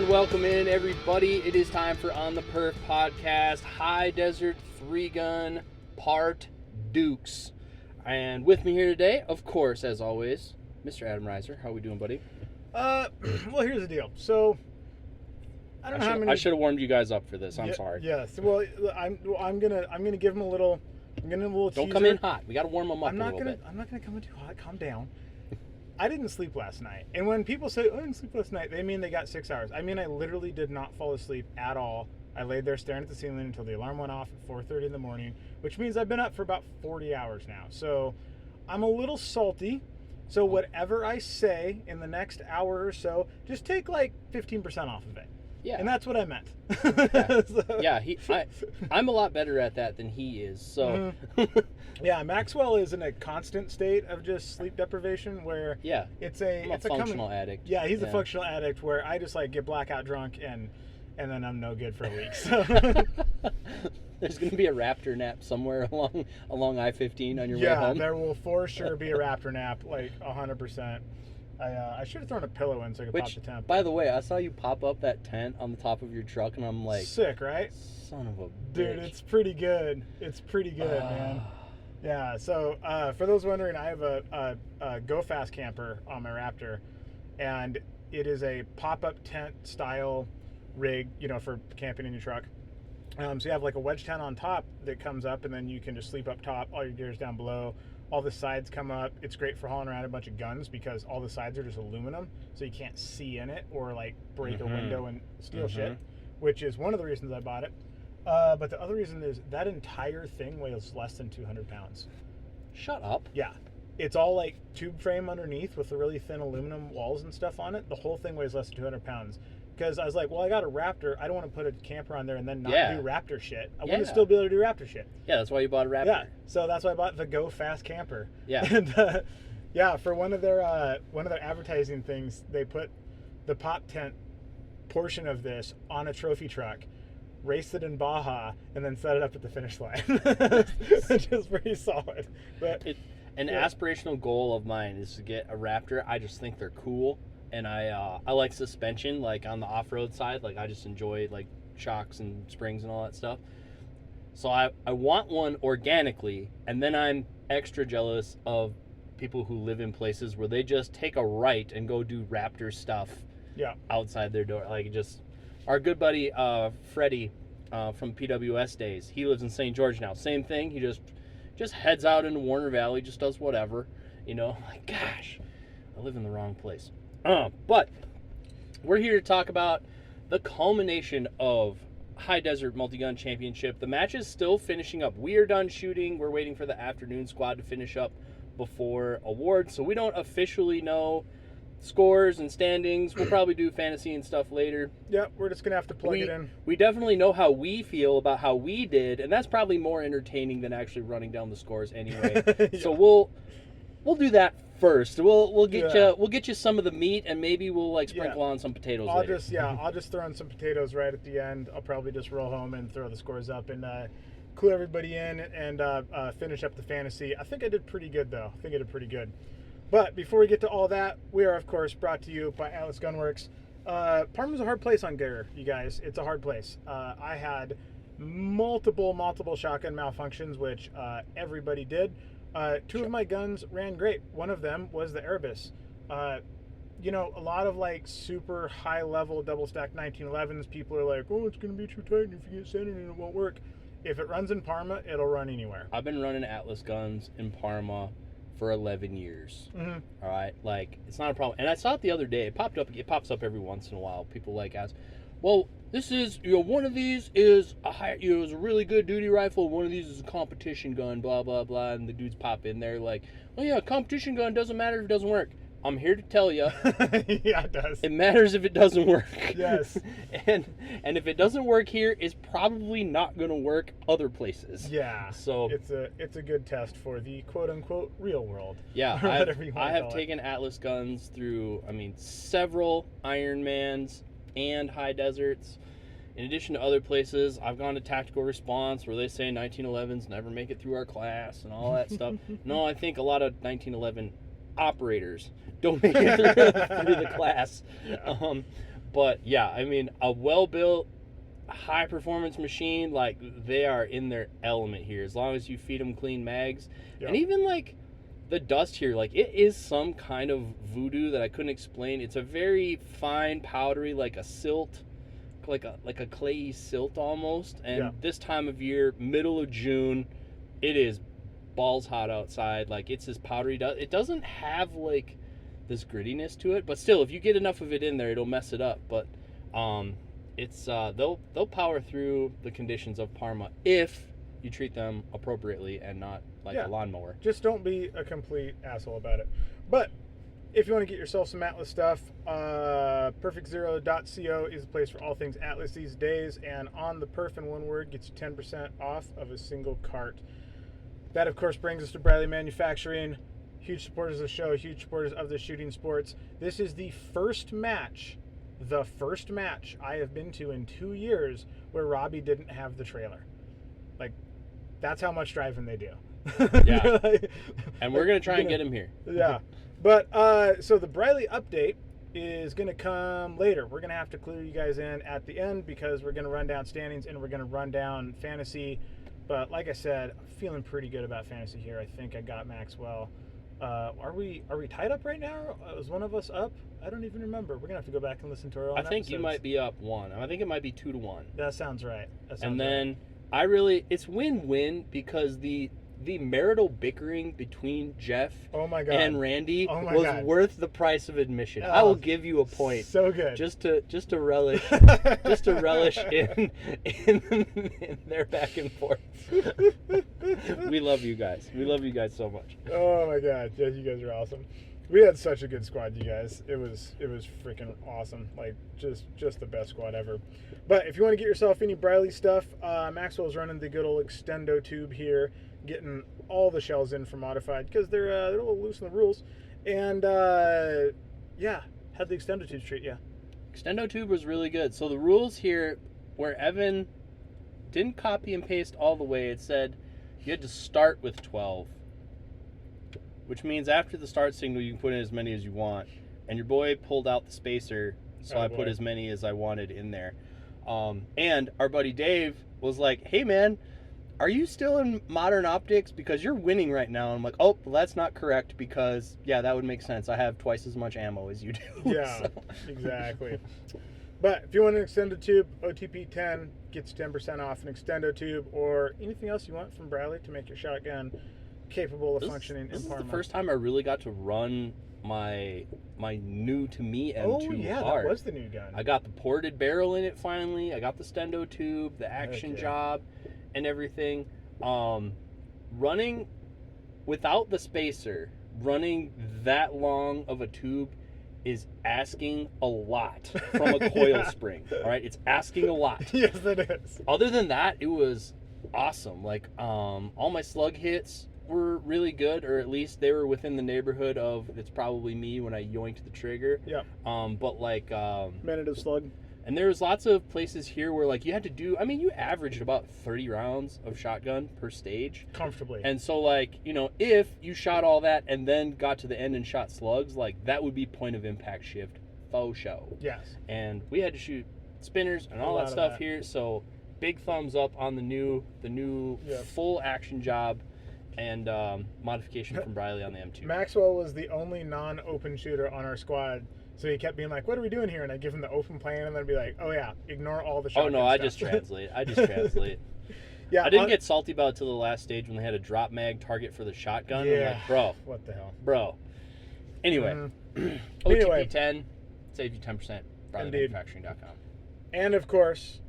welcome in everybody. It is time for On the Perf podcast, High Desert 3-Gun Part Dukes. And with me here today, of course, as always, Mr. Adam Reiser. How are we doing, buddy? Well, here's the deal. So, I don't know how many. I should have warmed you guys up for this. I'm sorry. Yes. Well, I'm gonna give him a little. I'm gonna a little. Don't teaser. come in hot. We got to warm them up a little bit. I'm not gonna come in too hot. Calm down. I didn't sleep last night. And when people say, oh, I didn't sleep last night, they mean they got 6 hours. I mean, I literally did not fall asleep at all. I laid there staring at the ceiling until the alarm went off at 4:30 in the morning, which means I've been up for about 40 hours now. So I'm a little salty. So whatever I say in the next hour or so, just take like 15% off of it. Yeah. And that's what I meant. Yeah, I'm a lot better at that than he is. So Yeah, Maxwell is in a constant state of just sleep deprivation where it's a functional addict. Yeah, he's a functional addict where I just like get blackout drunk and then I'm no good for a week. So there's going to be a raptor nap somewhere along I-15 on your way home. Yeah, there will for sure be a raptor nap, like 100%. I should have thrown a pillow in so I could pop the tent. By the way, I saw you pop up that tent on the top of your truck, and I'm like... Sick, right? Son of a bitch. Dude, it's pretty good. It's pretty good, man. Yeah, so for those wondering, I have a Go Fast camper on my Raptor, and it is a pop-up tent style rig, for camping in your truck. So you have like a wedge tent on top that comes up, and then you can just sleep up top, all your gear's down below. All the sides come up. It's great for hauling around a bunch of guns because all the sides are just aluminum, so you can't see in it or like break a window and steal shit, which is one of the reasons I bought it. But the other reason is that entire thing weighs less than 200 pounds. Shut up. Yeah. It's all like tube frame underneath with the really thin aluminum walls and stuff on it. The whole thing weighs less than 200 pounds. Because I was like, well, I got a Raptor. I don't want to put a camper on there and then not do Raptor shit. I want to still be able to do Raptor shit. Yeah, that's why you bought a Raptor. Yeah, so that's why I bought the Go Fast camper. Yeah. And for one of their advertising things, they put the pop tent portion of this on a trophy truck, raced it in Baja, and then set it up at the finish line. Which is pretty solid. But an aspirational goal of mine is to get a Raptor. I just think they're cool. And I like suspension, like on the off-road side. Like I just enjoy like shocks and springs and all that stuff. So I want one organically, and then I'm extra jealous of people who live in places where they just take a right and go do Raptor stuff outside their door. Like just our good buddy Freddie from PWS days. He lives in St. George now. Same thing. He just heads out into Warner Valley, just does whatever. Like gosh, I live in the wrong place. But we're here to talk about the culmination of High Desert Multi-Gun Championship. The match is still finishing up. We are done shooting. We're waiting for the afternoon squad to finish up before awards. So we don't officially know scores and standings. We'll probably do fantasy and stuff later. Yeah, we're just going to have to plug it in. We definitely know how we feel about how we did, and that's probably more entertaining than actually running down the scores anyway. So we'll do that first. We'll get you some of the meat, and maybe we'll like sprinkle on some potatoes later. I'll just throw in some potatoes right at the end. I'll probably just roll home and throw the scores up and clue everybody in and finish up the fantasy. I think I did pretty good though. But before we get to all that, we are of course brought to you by Atlas Gunworks. Parma's a hard place on gear, you guys. It's a hard place. I had multiple shotgun malfunctions, which everybody did. Two of my guns ran great. One of them was the Erebus. A lot of like super high level double stack 1911s, people are like, oh, it's going to be too tight, and if you get centered and it won't work. If it runs in Parma, it'll run anywhere. I've been running Atlas guns in Parma for 11 years. All right, like it's not a problem. And I saw it the other day. It pops up every once in a while. People like ask, well, this is one of these is is a really good duty rifle. One of these is a competition gun. Blah blah blah. And the dudes pop in there like, oh yeah, competition gun doesn't matter if it doesn't work. I'm here to tell you. Yeah, it does. It matters if it doesn't work. Yes. and if it doesn't work here, it's probably not going to work other places. Yeah. So it's a good test for the quote unquote real world. Yeah. I have taken Atlas guns through several Ironmans and high deserts. In addition to other places, I've gone to tactical response where they say 1911s never make it through our class and all that stuff. No, I think a lot of 1911 operators don't make it through the class. But yeah, I mean, a well-built, high-performance machine, like they are in their element here. As long as you feed them clean mags, and even like the dust here, like it is some kind of voodoo that I couldn't explain. It's a very fine, powdery, like a silt, like a clayey silt almost. And this time of year, middle of June, it is balls hot outside. Like it's this powdery dust. It doesn't have like this grittiness to it, but still, if you get enough of it in there, it'll mess it up. But it's they'll power through the conditions of Parma if you treat them appropriately and not like a lawnmower. Just don't be a complete asshole about it. But if you want to get yourself some Atlas stuff, perfectzero.co is the place for all things Atlas these days. And on the perf in one word gets you 10% off of a single cart. That, of course, brings us to Bradley Manufacturing. Huge supporters of the show, huge supporters of the shooting sports. This is the first match I have been to in 2 years where Robbie didn't have the trailer. Like, that's how much driving they do. Yeah. And we're going to try and get him here. Yeah. But, so the Briley update is going to come later. We're going to have to clue you guys in at the end because we're going to run down standings and we're going to run down fantasy. But like I said, I'm feeling pretty good about fantasy here. I think I got Maxwell. Are we tied up right now? Is one of us up? I don't even remember. We're going to have to go back and listen to our own I think episodes. you might be up 1. I think it might be 2-1. That sounds right. And then it's win-win because the marital bickering between Jeff and Randy was worth the price of admission. I will give you a point. So good. Just to relish in their back and forth. We love you guys. We love you guys so much. Oh my God. Yeah, you guys are awesome. We had such a good squad, you guys. It was freaking awesome. Like just the best squad ever. But if you want to get yourself any Briley stuff, Maxwell's running the good old extendo tube here, getting all the shells in for modified because they're a little loose in the rules. And had the extendo tube treat you. Extendo tube was really good. So the rules here, where Evan didn't copy and paste all the way, it said you had to start with 12. Which means after the start signal, you can put in as many as you want. And your boy pulled out the spacer, so I put as many as I wanted in there. And our buddy Dave was like, hey, man, are you still in modern optics? Because you're winning right now. And I'm like, oh, well, that's not correct because, that would make sense. I have twice as much ammo as you do. Yeah, exactly. But if you want an extended tube, OTP 10 gets 10% off an extendo tube or anything else you want from Bradley to make your shotgun capable of functioning in Parma. This is the first time I really got to run my new to me M2 Oh yeah, hard. That was the new gun. I got the ported barrel in it finally. I got the stendo tube, the action job, and everything. Running without the spacer, running that long of a tube is asking a lot from a coil spring. All right, it's asking a lot. Yes, it is. Other than that, it was awesome. Like all my slug hits were really good, or at least they were within the neighborhood of it's probably me when I yoinked the trigger. Yeah. But like Manative slug. And there's lots of places here where like you had to do, I mean, you averaged about 30 rounds of shotgun per stage. Comfortably. And so like, if you shot all that and then got to the end and shot slugs, like that would be point of impact shift faux show. Yes. And we had to shoot spinners and all that stuff here. So big thumbs up on the new full action job and modification from Briley on the M2. Maxwell was the only non-open shooter on our squad, so he kept being like, "What are we doing here?" And I'd give him the open plan, and then I'd be like, "Oh yeah, ignore all the shotgun Oh no, I stuff." just translate. Yeah, I didn't get salty about it till the last stage when they had a drop mag target for the shotgun. Yeah, I'm like, bro, what the hell, bro. Anyway, OTP 10 saves you 10%. BrileyManufacturing.com. And of course,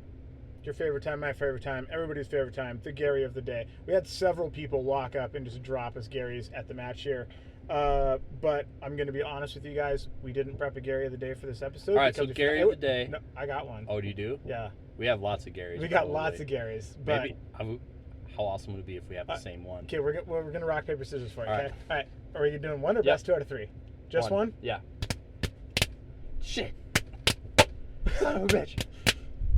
your favorite time, my favorite time, everybody's favorite time, the Gary of the day. We had several people walk up and just drop us Garys at the match here. But I'm going to be honest with you guys. We didn't prep a Gary of the day for this episode. All right, so Gary of the day. No, I got one. Oh, do you do? Yeah. We have lots of Garys. We got lots of Garys. But maybe, how awesome would it be if we have the same one? Okay, we're going to rock, paper, scissors for it, okay? Right. All right. Are you doing one or best 2 out of 3? Just one? Yeah. Shit. Son of a bitch.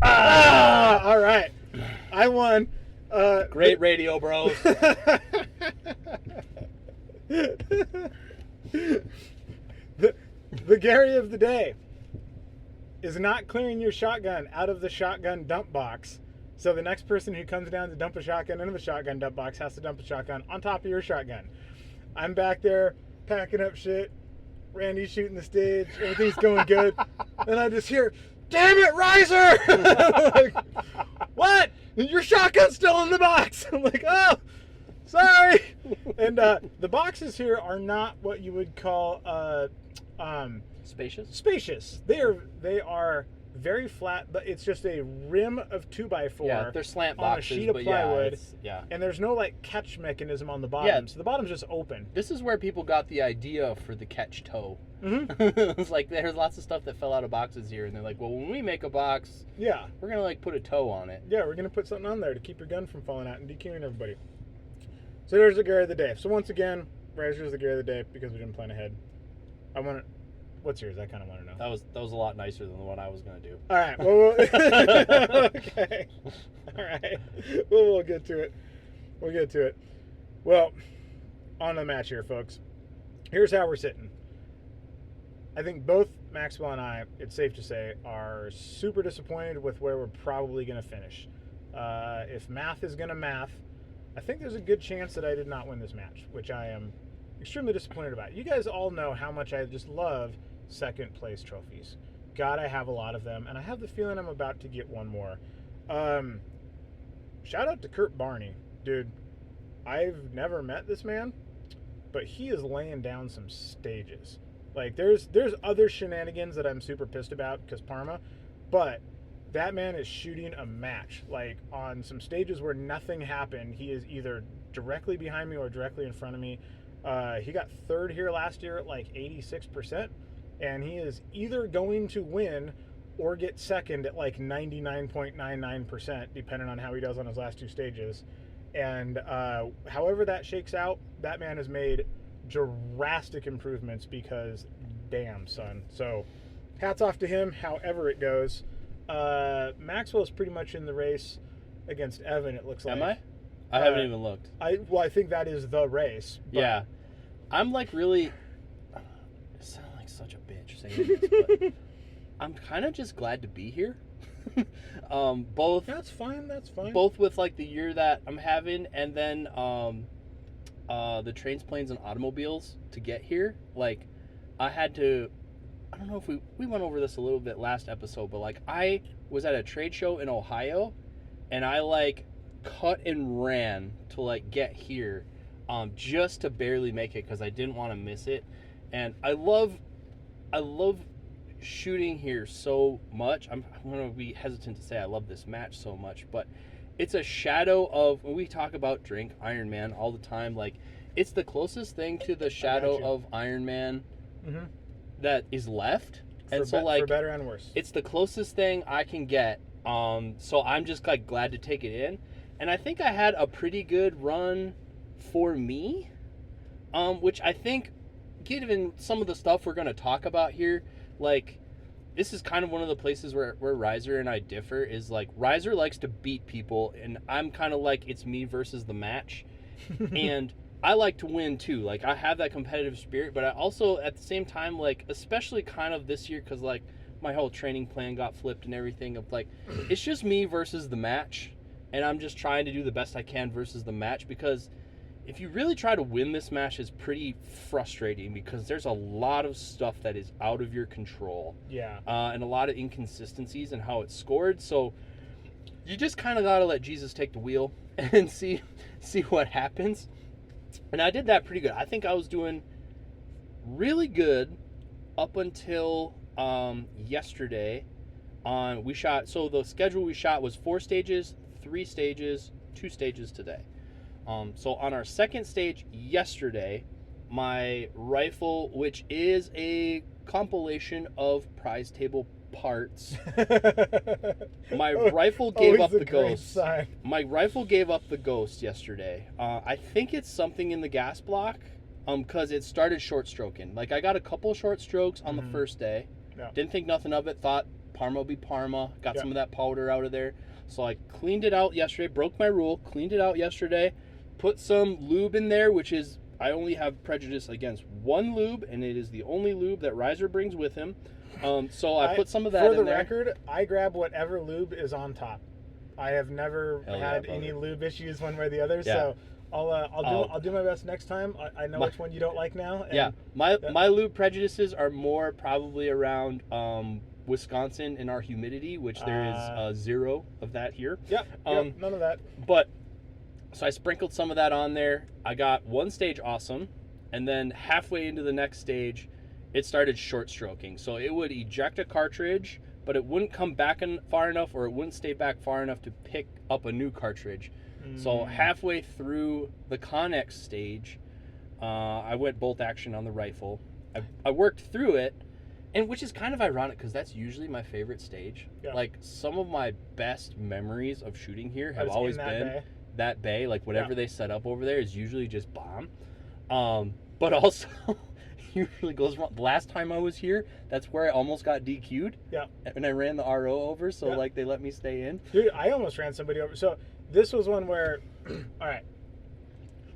All right. I won. Great radio, bros. The Gary of the day is not clearing your shotgun out of the shotgun dump box. So the next person who comes down to dump a shotgun into the shotgun dump box has to dump a shotgun on top of your shotgun. I'm back there packing up shit. Randy's shooting the stage. Everything's going good. And I just hear, "Damn it, Riser!" I'm like, "What? Your shotgun's still in the box." I'm like, "Oh, sorry." And the boxes here are not what you would call Spacious? spacious. They are very flat, but it's just a rim of 2x4. Yeah, they're slant on boxes, a sheet of but plywood. yeah. And there's no like catch mechanism on the bottom. Yeah. So the bottom's just open. This is where people got the idea for the catch toe. Mm-hmm. It's like there's lots of stuff that fell out of boxes here, and they're like, well, when we make a box, Yeah. we're gonna like put a toe on it. Yeah, we're going to put something on there to keep your gun from falling out and DQing everybody. So there's the gear of the day. So once again, Riser's the gear of the day because we didn't plan ahead. What's yours? I kind of want to know. That was a lot nicer than the one I was gonna do. All right. Well, okay. All right. Well, we'll get to it. We'll get to it. Well, on the match here, folks. Here's how we're sitting. I think both Maxwell and I, it's safe to say, are super disappointed with where we're probably going to finish. If math is going to math, I think there's a good chance that I did not win this match, which I am extremely disappointed about. You guys all know how much I just love second place trophies. God, I have a lot of them, and I have the feeling I'm about to get one more. Shout out to Kurt Barney. Dude, I've never met this man, but he is laying down some stages. Like, there's other shenanigans that I'm super pissed about because Parma, but that man is shooting a match. Like, on some stages where nothing happened, he is either directly behind me or directly in front of me. He got third here last year at like 86%, and he is either going to win or get second at like 99.99%, depending on how he does on his last two stages. And however that shakes out, that man has made drastic improvements because damn, son. So hats off to him, however it goes. Maxwell's pretty much in the race against Evan, it looks like. Am I? I haven't even looked. I think that is the race. But Yeah. I'm like really... I sound like such a bitch saying this, but I'm kind of just glad to be here. Both... That's fine. Both with like the year that I'm having, and then the trains, planes, and automobiles to get here. Like, I had to... I don't know if we went over this a little bit last episode, but like I was at a trade show in Ohio, and I like cut and ran to like get here, just to barely make it because I didn't want to miss it. And I love shooting here so much. I'm going to be hesitant to say I love this match so much, but it's a shadow of, when we talk about Drink Iron Man all the time, like it's the closest thing to the shadow of Iron Man that is left. And so like, for better and worse, it's the closest thing I can get. So I'm just like glad to take it in. And I think I had a pretty good run for me, which I think, given some of the stuff we're going to talk about here, like this is kind of one of the places where Riser and I differ, is like Riser likes to beat people, and I'm kind of like, it's me versus the match. And I like to win too. Like I have that competitive spirit, but I also at the same time, like especially kind of this year, because like my whole training plan got flipped and everything, of like it's just me versus the match, and I'm just trying to do the best I can versus the match, because if you really try to win this match, it's pretty frustrating because there's a lot of stuff that is out of your control. Yeah. And a lot of inconsistencies in how it's scored. So you just kind of got to let Jesus take the wheel and see what happens. And I did that pretty good. I think I was doing really good up until yesterday. So the schedule we shot was 4 stages, 3 stages, 2 stages today. So on our second stage yesterday, my rifle, which is a compilation of prize table parts, my rifle gave up the ghost. My rifle gave up the ghost yesterday. I think it's something in the gas block, because it started short stroking. Like I got a couple short strokes on the first day. Yeah. Didn't think nothing of it. Thought Parma will be Parma. Got some of that powder out of there. So I cleaned it out yesterday. Broke my rule. Cleaned it out yesterday. Put some lube in there, which is, I only have prejudice against one lube, and it is the only lube that Riser brings with him. So I put some of that for in the there. record. I grab whatever lube is on top. I have never Hell yeah, had brother. any lube issues one way or the other. Yeah. So I'll do my best next time. I know which one you don't like now. And Yeah, my lube prejudices are more probably around Wisconsin and our humidity, which there is 0 of that here. Yep. None of that. But so I sprinkled some of that on there. I got one stage awesome, and then halfway into the next stage, it started short stroking. So it would eject a cartridge, but it wouldn't come back far enough, or it wouldn't stay back far enough to pick up a new cartridge. So halfway through the Connex stage, I went bolt action on the rifle. I worked through it, and which is kind of ironic because that's usually my favorite stage. Yeah. Like some of my best memories of shooting here have It's always in that been bay. that bay. Like whatever they set up over there is usually just bomb. But also usually goes wrong. The last time I was here, that's where I almost got DQ'd. Yeah. And I ran the RO over, so Yeah. like they let me stay in. Dude, I almost ran somebody over. So this was one where, all right,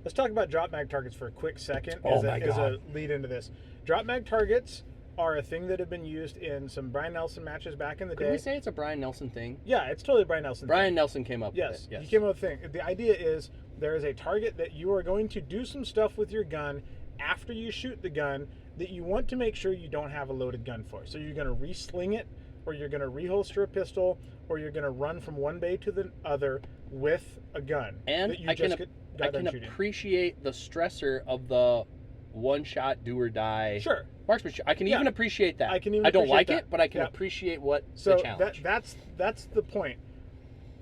let's talk about drop mag targets for a quick second Oh as my a God. lead into this. Drop mag targets are a thing that have been used in some Brian Nelson matches back in the Could day. we say it's a Brian Nelson thing? Yeah, it's totally a Brian Nelson Brian thing. Nelson came up Yes, with it. Yes. he came up with a thing. The idea is there is a target that you are going to do some stuff with your gun after you shoot the gun that you want to make sure you don't have a loaded gun for. So you're going to re-sling it, or you're going to reholster a pistol, or you're going to run from one bay to the other with a gun. And that you I can, just got I can done shooting. appreciate the stressor of the one shot do or die. Sure. Marksmanship. I can Yeah. even appreciate that. I can even I don't appreciate like that. it, but I can Yeah. appreciate what So the challenge. that's the point.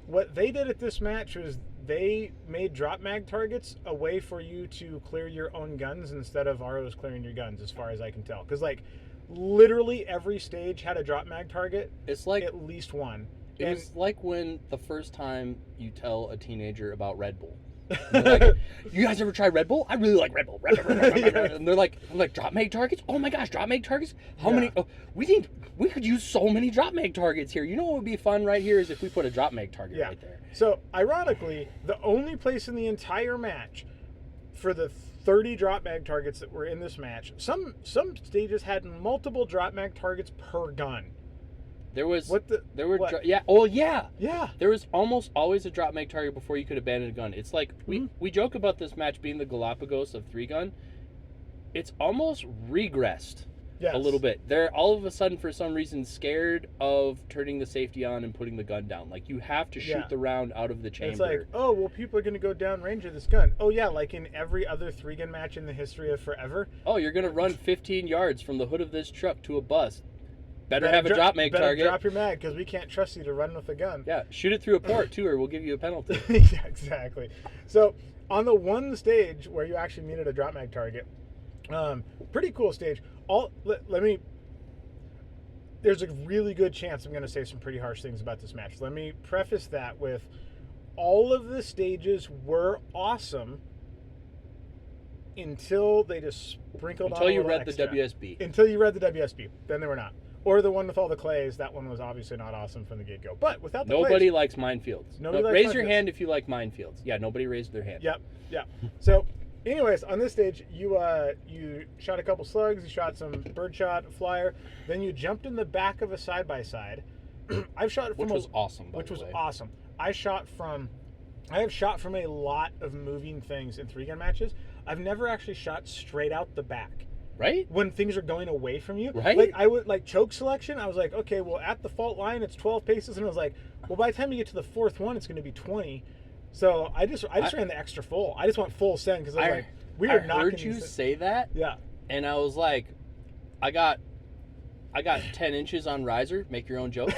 What they did at this match was they made drop mag targets a way for you to clear your own guns instead of ROs clearing your guns, as far as I can tell. Because like literally every stage had a drop mag target, It's like at least one. it And was like when the first time you tell a teenager about Red Bull. And they're like, you guys ever try Red Bull? I really like Red Bull. And they're like, I'm like, drop mag targets? Oh my gosh, drop mag targets? How Yeah. many? Oh, we could use so many drop mag targets here. You know what would be fun right here is if we put a drop mag target Yeah. right there. So, ironically, the only place in the entire match for the 30 drop mag targets that were in this match, some stages had multiple drop mag targets per gun. There was What the? there were what? yeah. Oh yeah. Yeah. There was almost always a drop mag target before you could abandon a gun. It's like we joke about this match being the Galapagos of 3-gun. It's almost regressed Yes. a little bit. They're all of a sudden for some reason scared of turning the safety on and putting the gun down. Like you have to shoot Yeah. the round out of the chamber. It's like, oh, well, people are going to go down range of this gun. Oh, yeah, like in every other 3-gun match in the history of forever. oh, you're gonna run 15 yards from the hood of this truck to a bus. Better have a dro- drop mag better target. drop your mag, because we can't trust you to run with a gun. Yeah, shoot it through a port too, or we'll give you a penalty. Yeah, exactly. So on the one stage where you actually needed a drop mag target, pretty cool stage. Let me. There's a really good chance I'm going to say some pretty harsh things about this match. Let me preface that with all of the stages were awesome until they just sprinkled on Until a you little read extra. the WSB. Until you read the WSB, then they were not. Or the one with all the clays, that one was obviously not awesome from the get-go. But without the Nobody clays, likes minefields. Nobody No, likes raise your minefields. hand if you like minefields. Yeah, nobody raised their hand. Yep. So, anyways, on this stage, you shot a couple slugs, you shot some birdshot, flyer, then you jumped in the back of a side-by-side. I've shot from Which was awesome, by Which the was way. awesome. I have shot from a lot of moving things in 3-gun matches. I've never actually shot straight out the back. Right? When things are going away from you, Right? Like I would like choke selection. I was like, okay, well at the fault line it's 12 paces, and I was like, well by the time you get to the fourth one, it's going to be 20. So I just ran the extra full. I just went full send because I was like, we are not. I heard you say that, Yeah. and I was like, I got 10 inches on riser. Make your own jokes.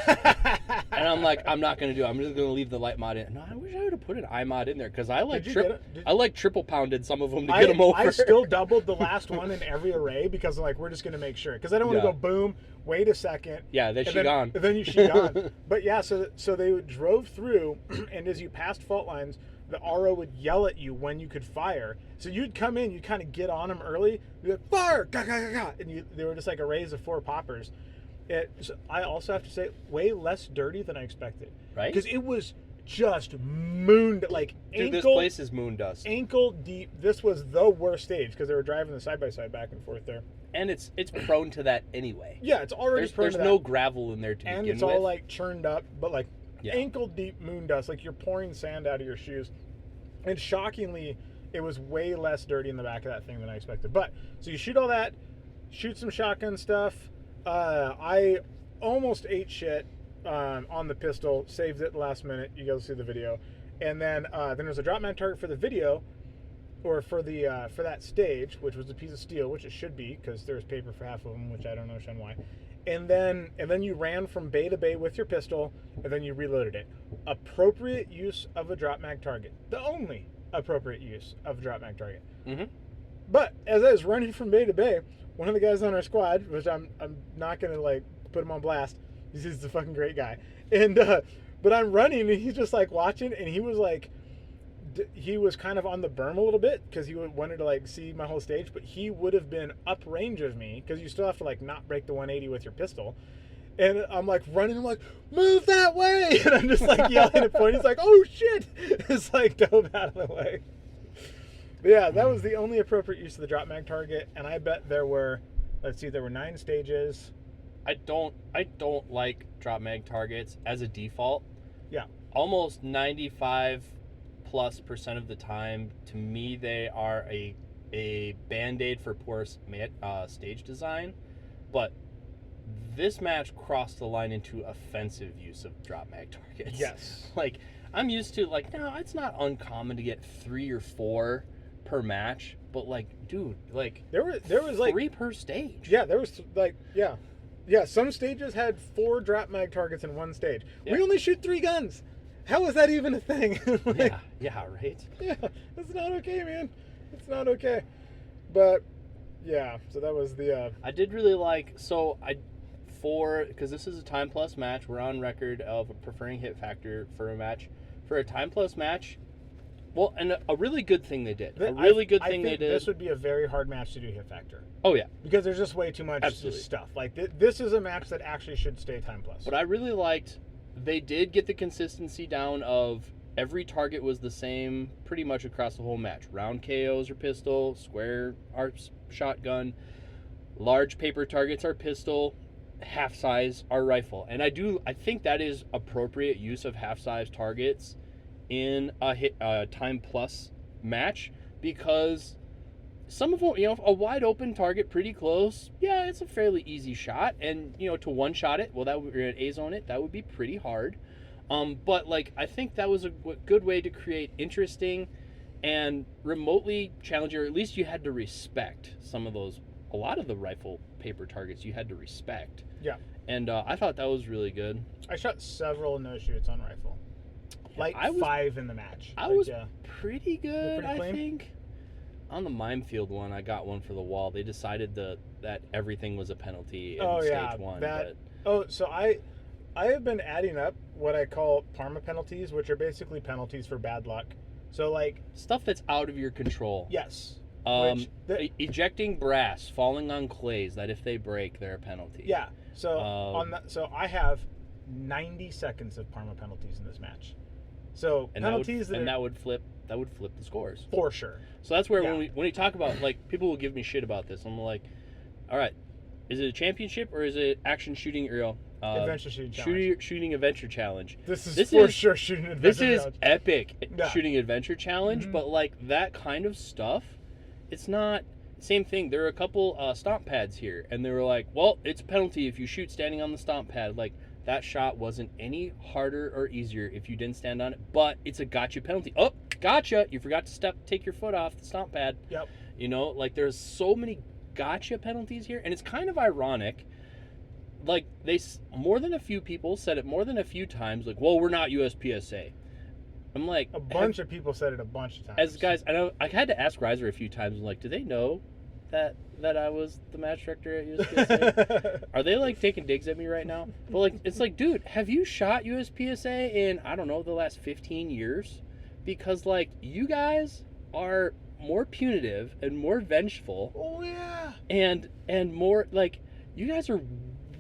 And I'm like, I'm not gonna do it. I'm just gonna leave the light mod in. No, I wish I would have put an I mod in there because I like Did you get it? triple pounded some of them to get them over. I still doubled the last one in every array because like we're just gonna make sure because I don't want to Yeah. go boom. Wait a second. Yeah, then and she gone. And then she gone. But yeah, so they drove through, and as you passed fault lines, the RO would yell at you when you could fire. So you'd come in, you'd kind of get on them early. You'd be like, fire! Gah, gah, gah, gah. And they were just like arrays of 4 poppers. I also have to say, way less dirty than I expected. Right? Because it was just mooned, like, Dude, this place is moon dust. ankle deep. This was the worst stage because they were driving the side-by-side back and forth there. And it's prone to that anyway. Yeah, it's already prone to that. There's no gravel in there to and begin it's with. all, like, churned up, but, like, Yeah. ankle deep moon dust. Like, you're pouring sand out of your shoes. And shockingly, it was way less dirty in the back of that thing than I expected. But, so you shoot all that, shoot some shotgun stuff. I almost ate shit on the pistol, saved it last minute. You guys see the video. And then there's a drop mag target for the video, or for the for that stage, which was a piece of steel, which it should be, because there's paper for half of them, which I don't understand why. And then you ran from bay to bay with your pistol, and then you reloaded it. Appropriate use of a drop mag target. The only appropriate use of a drop mag target. Mm-hmm. But as I was running from bay to bay, one of the guys on our squad, which I'm not gonna like put him on blast, he's a fucking great guy, and but I'm running and he's just like watching, and he was like, he was kind of on the berm a little bit because he wanted to like see my whole stage, but he would have been uprange of me because you still have to like not break the 180 with your pistol. And I'm like running, I'm like, move that way, and I'm just like yelling at point. He's like, oh shit, it's like dove out of the way. But yeah, that was the only appropriate use of the drop mag target, and I bet there were, let's see, there were 9 stages. I don't like drop mag targets as a default. Yeah. Almost 95%+ of the time, to me, they are a band-aid for poor stage design. But this match crossed the line into offensive use of drop mag targets. Yes. Like, I'm used to, like, no, it's not uncommon to get 3 or 4 per match, but like, dude, like there was like 3 per stage. Yeah, there was like yeah. Some stages had 4 drop mag targets in one stage. Yeah. We only shoot 3 guns. How is that even a thing? Like, yeah, right. Yeah, it's not okay, man. It's not okay. But yeah, so that was the. I did really like because this is a time plus match. We're on record of preferring hit factor for a match. For a time plus match, well, and a really good thing they did. I think this would be a very hard match to do hit factor. Oh yeah, because there's just way too much stuff. Like this is a match that actually should stay time plus. But I really liked. They did get the consistency down of every target was the same pretty much across the whole match. Round KOs are pistol, square are shotgun, large paper targets are pistol, half size are rifle. And I think that is appropriate use of half size targets in a time plus match, because some of them, a wide open target pretty close, yeah, it's a fairly easy shot, and to one shot it, well, or an A zone it, that would be pretty hard. But like, I think that was a good way to create interesting and remotely challenging, or at least you had to respect a lot of the rifle paper targets you had to respect. Yeah. And I thought that was really good. I shot several no shoots on rifle. Like 5 in the match. I was pretty good, pretty I think. On the minefield one, I got one for the wall. They decided that everything was a penalty in stage 1. So I have been adding up what I call Parma penalties, which are basically penalties for bad luck. So like stuff that's out of your control. Yes. Ejecting brass, falling on clays, that if they break, they're a penalty. Yeah. So so I have 90 seconds of Parma penalties in this match. So penalties that would flip the scores for sure. So that's where when we talk about, like, people will give me shit about this. I'm like, all right, is it a championship or is it action shooting adventure shooting challenge? Shooting adventure challenge. This is for sure shooting adventure challenge. This is epic shooting adventure challenge, but like that kind of stuff, it's not same thing. There are a couple stomp pads here, and they were like, well, it's a penalty if you shoot standing on the stomp pad. Like, that shot wasn't any harder or easier if you didn't stand on it, but it's a gotcha penalty. Oh, gotcha! You forgot to take your foot off the stomp pad. Yep. Like, there's so many gotcha penalties here, and it's kind of ironic. Like, more than a few people said it more than a few times, like, well, we're not USPSA. I'm like... A bunch of people said it a bunch of times. As guys, I know, I had to ask Reiser a few times, like, do they know that I was the match director at USPSA? Are they like taking digs at me right now? But like, it's like, dude, have you shot USPSA in, I don't know, the last 15 years? Because like, you guys are more punitive and more vengeful. Oh yeah. And more like, you guys are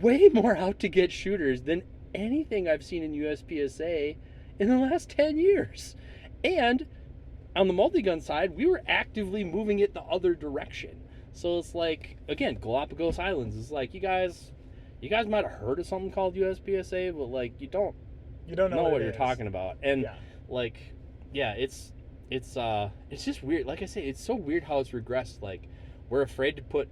way more out to get shooters than anything I've seen in USPSA in the last 10 years. And on the multi-gun side, we were actively moving it the other direction. So it's like, again, Galapagos Islands is like, you guys might have heard of something called USPSA, but like you don't know what you're talking about. And like, yeah, it's just weird. Like I say, it's so weird how it's regressed. Like, we're afraid to put,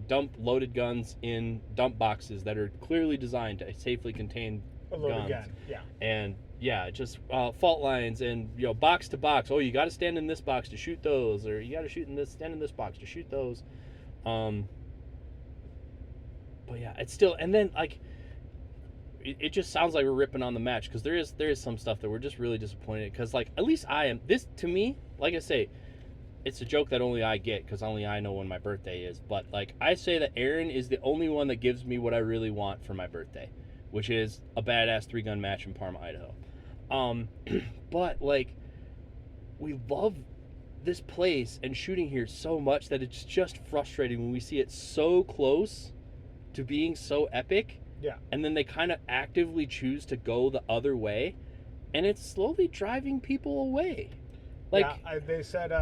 dump loaded guns in dump boxes that are clearly designed to safely contain a loaded guns. gun. Yeah. And yeah, just fault lines and box to box. Oh, you got to stand in this box to shoot those, or you got to stand in this box to shoot those. But yeah, it's still, and then like it just sounds like we're ripping on the match, because there is some stuff that we're just really disappointed, because like at least I am, this to me, like I say, it's a joke that only I get because only I know when my birthday is. But like I say that Aaron is the only one that gives me what I really want for my birthday, which is a badass 3-gun match in Parma, Idaho. But like, we love this place and shooting here so much that it's just frustrating when we see it so close to being so epic. Yeah. And then they kind of actively choose to go the other way, and it's slowly driving people away. Like, yeah, they said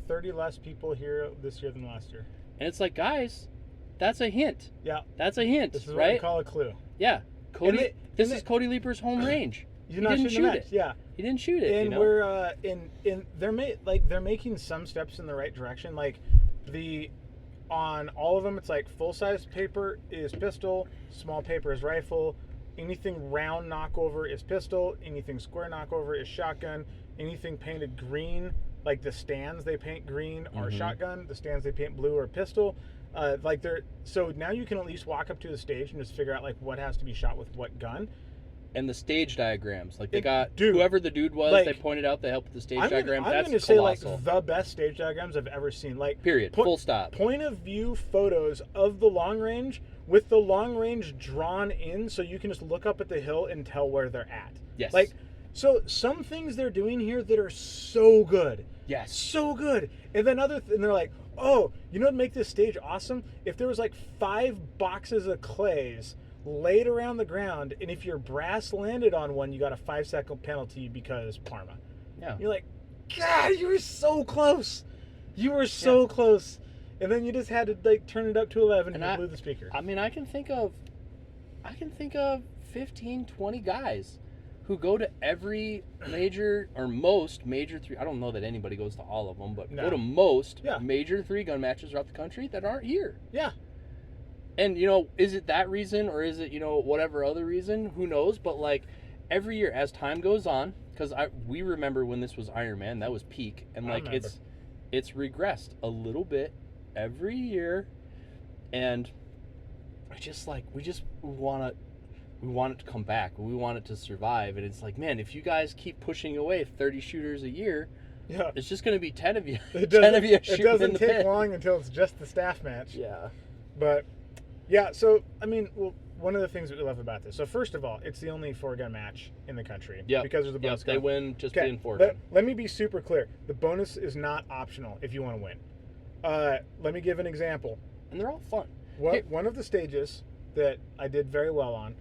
30 less people here this year than last year. And it's like, guys, that's a hint. Yeah. That's a hint, this is right? what we call a clue. Yeah. Cody, this is Cody Leaper's home range. He didn't shoot it. Yeah. He didn't shoot it. And we're they're making some steps in the right direction. Like, on all of them, it's like full-size paper is pistol, small paper is rifle, anything round knockover is pistol, anything square knockover is shotgun, anything painted green, like the stands they paint green are shotgun, the stands they paint blue are pistol. So now you can at least walk up to the stage and just figure out like what has to be shot with what gun. And the stage diagrams, like they got whoever the dude was, like, they pointed out, they helped with the stage diagram. I'm going to say like the best stage diagrams I've ever seen. Like, period. Full stop. Point of view photos of the long range with the long range drawn in, so you can just look up at the hill and tell where they're at. Yes. Like, so some things they're doing here that are so good. Yes. So good. And then and they're like, oh, you know what would make this stage awesome? If there was like 5 boxes of clays laid around the ground, and if your brass landed on one, you got a 5-second penalty because Parma. Yeah. You're like, God, you were so close. You were so close. And then you just had to like turn it up to 11 and you blew the speaker. I mean, I can think of 15, 20 guys who go to every major or most major 3. I don't know that anybody goes to all of them, but go to most major 3-gun matches throughout the country that aren't here. Yeah. And, is it that reason, or is it, whatever other reason? Who knows? But, like, every year as time goes on, because we remember when this was Iron Man, that was peak. And, like, it's regressed a little bit every year. And we want it to come back. We want it to survive. And it's like, man, if you guys keep pushing away 30 shooters a year, it's just going to be 10 of you. It doesn't take long until it's just the staff match. Yeah. But... yeah, so, I mean, one of the things that we love about this, so first of all, it's the only 4-gun match in the country. Yeah. Because there's a bonus gun. They win just being 4-gun. Let me be super clear. The bonus is not optional if you want to win. Let me give an example. And they're all fun. One of the stages that I did very well on,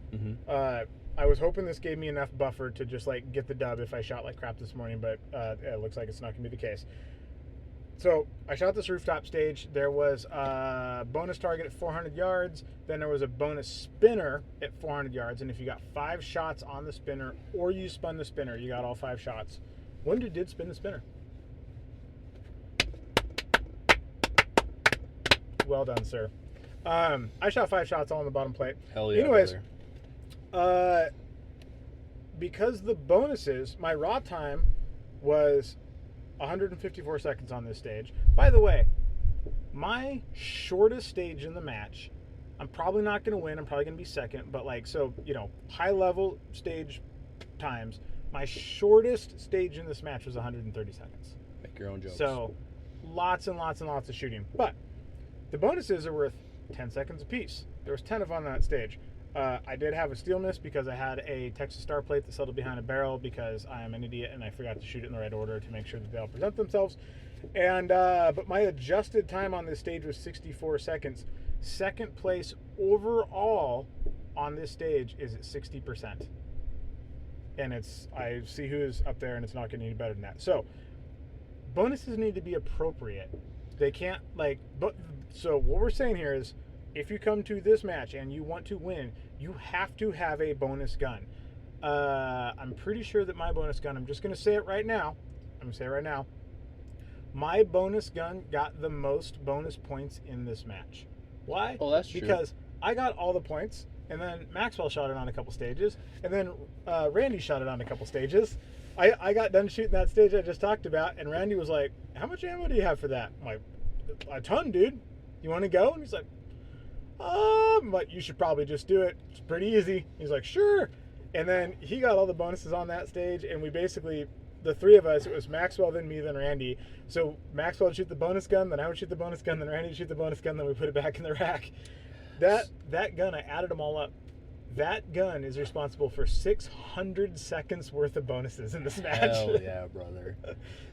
I was hoping this gave me enough buffer to just, like, get the dub if I shot like crap this morning, but it looks like it's not going to be the case. So I shot this rooftop stage. There was a bonus target at 400 yards. Then there was a bonus spinner at 400 yards. And if you got 5 shots on the spinner or you spun the spinner, you got all 5 shots. One dude did spin the spinner. Well done, sir. I shot 5 shots all on the bottom plate. Hell yeah. Anyways, because the bonuses, my raw time was 154 seconds on this stage. By the way, my shortest stage in the match, I'm probably not going to win. I'm probably going to be second. But like, so, high level stage times, my shortest stage in this match was 130 seconds. Make your own jokes. So lots and lots and lots of shooting. But the bonuses are worth 10 seconds apiece. There was 10 of on that stage. I did have a steel miss because I had a Texas Star plate that settled behind a barrel because I am an idiot and I forgot to shoot it in the right order to make sure that they all present themselves. And but my adjusted time on this stage was 64 seconds. Second place overall on this stage is at 60%. and I see who's up there, and it's not getting any better than that. So bonuses need to be appropriate. They can't so what we're saying here is, if you come to this match and you want to win, you have to have a bonus gun. I'm pretty sure that my bonus gun, I'm just going to say it right now. My bonus gun got the most bonus points in this match. Why? Oh, that's true. Because I got all the points, and then Maxwell shot it on a couple stages, and then Randy shot it on a couple stages. I got done shooting that stage I just talked about, and Randy was like, "How much ammo do you have for that?" I'm like, "A ton, dude. You want to go?" And he's like, but you should probably just do it. It's pretty easy. He's like, "Sure." And then he got all the bonuses on that stage, and we basically, the three of us, it was Maxwell, then me, then Randy. So Maxwell would shoot the bonus gun, then I would shoot the bonus gun, then Randy would shoot the bonus gun, then we put it back in the rack. That gun, I added them all up. That gun is responsible for 600 seconds worth of bonuses in this match. Hell yeah, brother.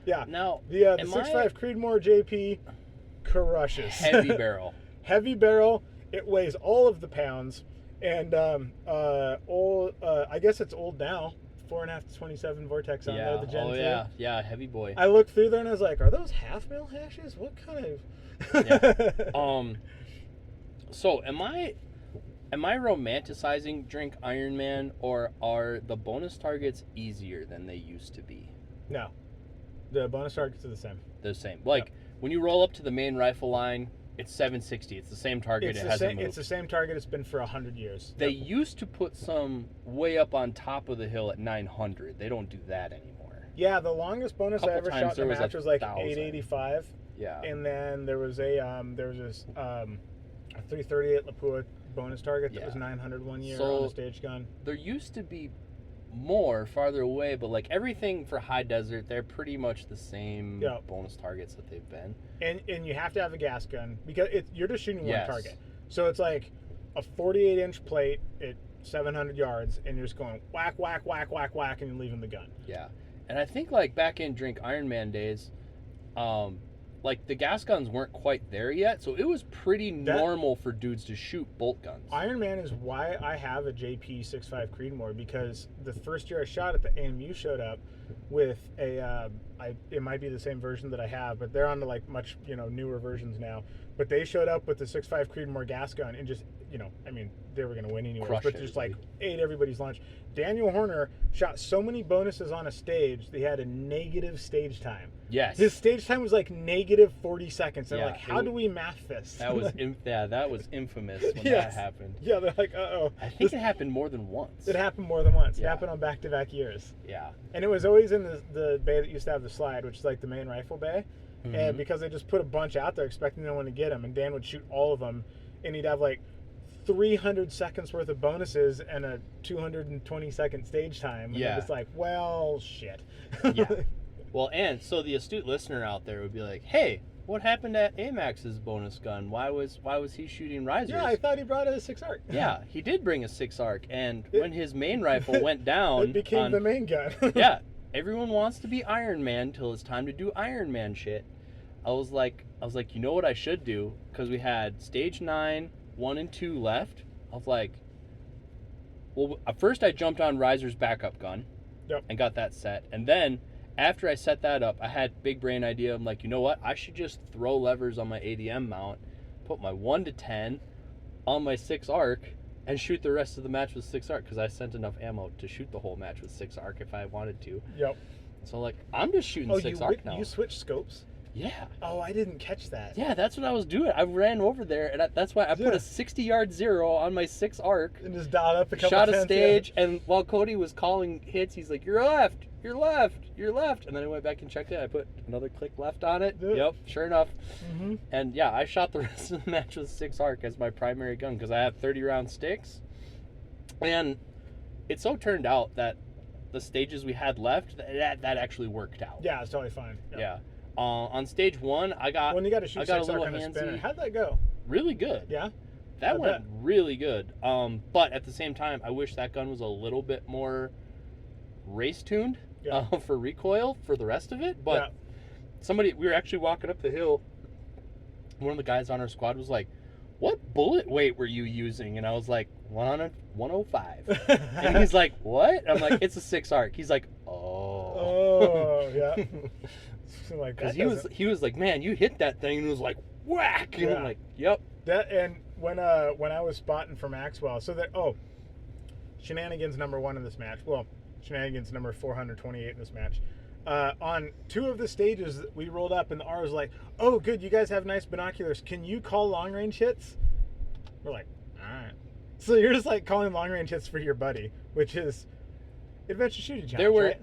Yeah. Now, the 6.5 Creedmoor JP crushes. Heavy barrel. Heavy barrel. It weighs all of the pounds. And I guess it's old now. 4.5 to 27 Vortex on there, the Gen 2. Yeah, heavy boy. I looked through there and I was like, are those half mil hashes? What kind of... Yeah. So am I romanticizing Drink Iron Man, or are the bonus targets easier than they used to be? No. The bonus targets are the same. The same. Like, when you roll up to the main rifle line, it's 760. It's the same target. It hasn't moved. It's the same target it's been for 100 years. They used to put some way up on top of the hill at 900. They don't do that anymore. Yeah, the longest bonus I ever shot in a match was like 885. Yeah. And then there was a 330 at Lapua bonus target that was 900 one year on a stage gun. There used to be more farther away, but like everything for high desert, they're pretty much the same bonus targets that they've been. And you have to have a gas gun because you're just shooting one target. So it's like a 48-inch plate at 700 yards, and you're just going whack, whack, whack, whack, whack, and you're leaving the gun. Yeah. And I think like back in Drink Iron Man days, like the gas guns weren't quite there yet, so it was pretty normal for dudes to shoot bolt guns. Iron Man is why I have a JP 6.5 Creedmoor, because the first year I shot it, the AMU showed up with a it might be the same version that I have, but they're on to like much newer versions now. But they showed up with the 6.5 Creedmoor gas gun and just they were going to win anyways, but just like ate everybody's lunch. Daniel Horner shot so many bonuses on a stage that he had a negative stage time. Yes. His stage time was like negative 40 seconds. And like, how do we math this? That was that was infamous when that happened. Yeah, they're like, uh-oh. I think it happened more than once. It happened more than once. It happened on back-to-back years. Yeah. And it was always in the bay that used to have the slide, which is like the main rifle bay. Mm-hmm. And because they just put a bunch out there expecting no one to get them, and Dan would shoot all of them, and he'd have like 300 seconds worth of bonuses and a 220 second stage time. And it's like, well, shit. Yeah. Well, and so the astute listener out there would be like, hey, what happened at Amax's bonus gun? Why was he shooting risers? Yeah, I thought he brought a 6 arc. Yeah, he did bring a 6 arc, and when his main rifle went down, it became the main gun. Yeah, everyone wants to be Iron Man till it's time to do Iron Man shit. I was like, you know what I should do? Because we had stage 9, 1 and 2 left. I was like, well, at first I jumped on Riser's backup gun and got that set. And then after I set that up, I had big brain idea. I'm like, you know what? I should just throw levers on my ADM mount, put my 1 to 10 on my 6 arc, and shoot the rest of the match with 6 arc, because I sent enough ammo to shoot the whole match with 6 arc if I wanted to. Yep. So like, I'm just shooting 6 arc now. You switched scopes? Yeah. Oh, I didn't catch that. Yeah, that's what I was doing. I ran over there, and that's why I put a 60-yard 0 on my 6 arc. And just dialed up a couple shot a stage, and while Cody was calling hits, he's like, you're left, you're left, you're left. And then I went back and checked it. I put another click left on it. Yep, sure enough. Mm-hmm. And yeah, I shot the rest of the match with 6 arc as my primary gun, because I have 30-round sticks. And it so turned out that the stages we had left, that actually worked out. Yeah, it's totally fine. Yep. Yeah. On stage 1, I got when you got to shoot 6 arc on a spinner. How'd that go? Really good. Yeah. That went really good. But at the same time, I wish that gun was a little bit more race tuned for recoil for the rest of it. But we were actually walking up the hill. One of the guys on our squad was like, "What bullet weight were you using? And I was like, 105. And he's like, what? I'm like, it's a 6 arc. He's like, oh, yeah. Like, because he was like, man, you hit that thing, and it was like whack. And I'm like, yep. That, and when I was spotting for Maxwell, so that shenanigans number 1 in this match. Well, shenanigans number 428 in this match. On 2 of the stages, we rolled up, and the R was like, "Oh, good, you guys have nice binoculars. Can you call long range hits?" We're like, "All right." So you're just like calling long range hits for your buddy, which is adventure shooting challenge. Right?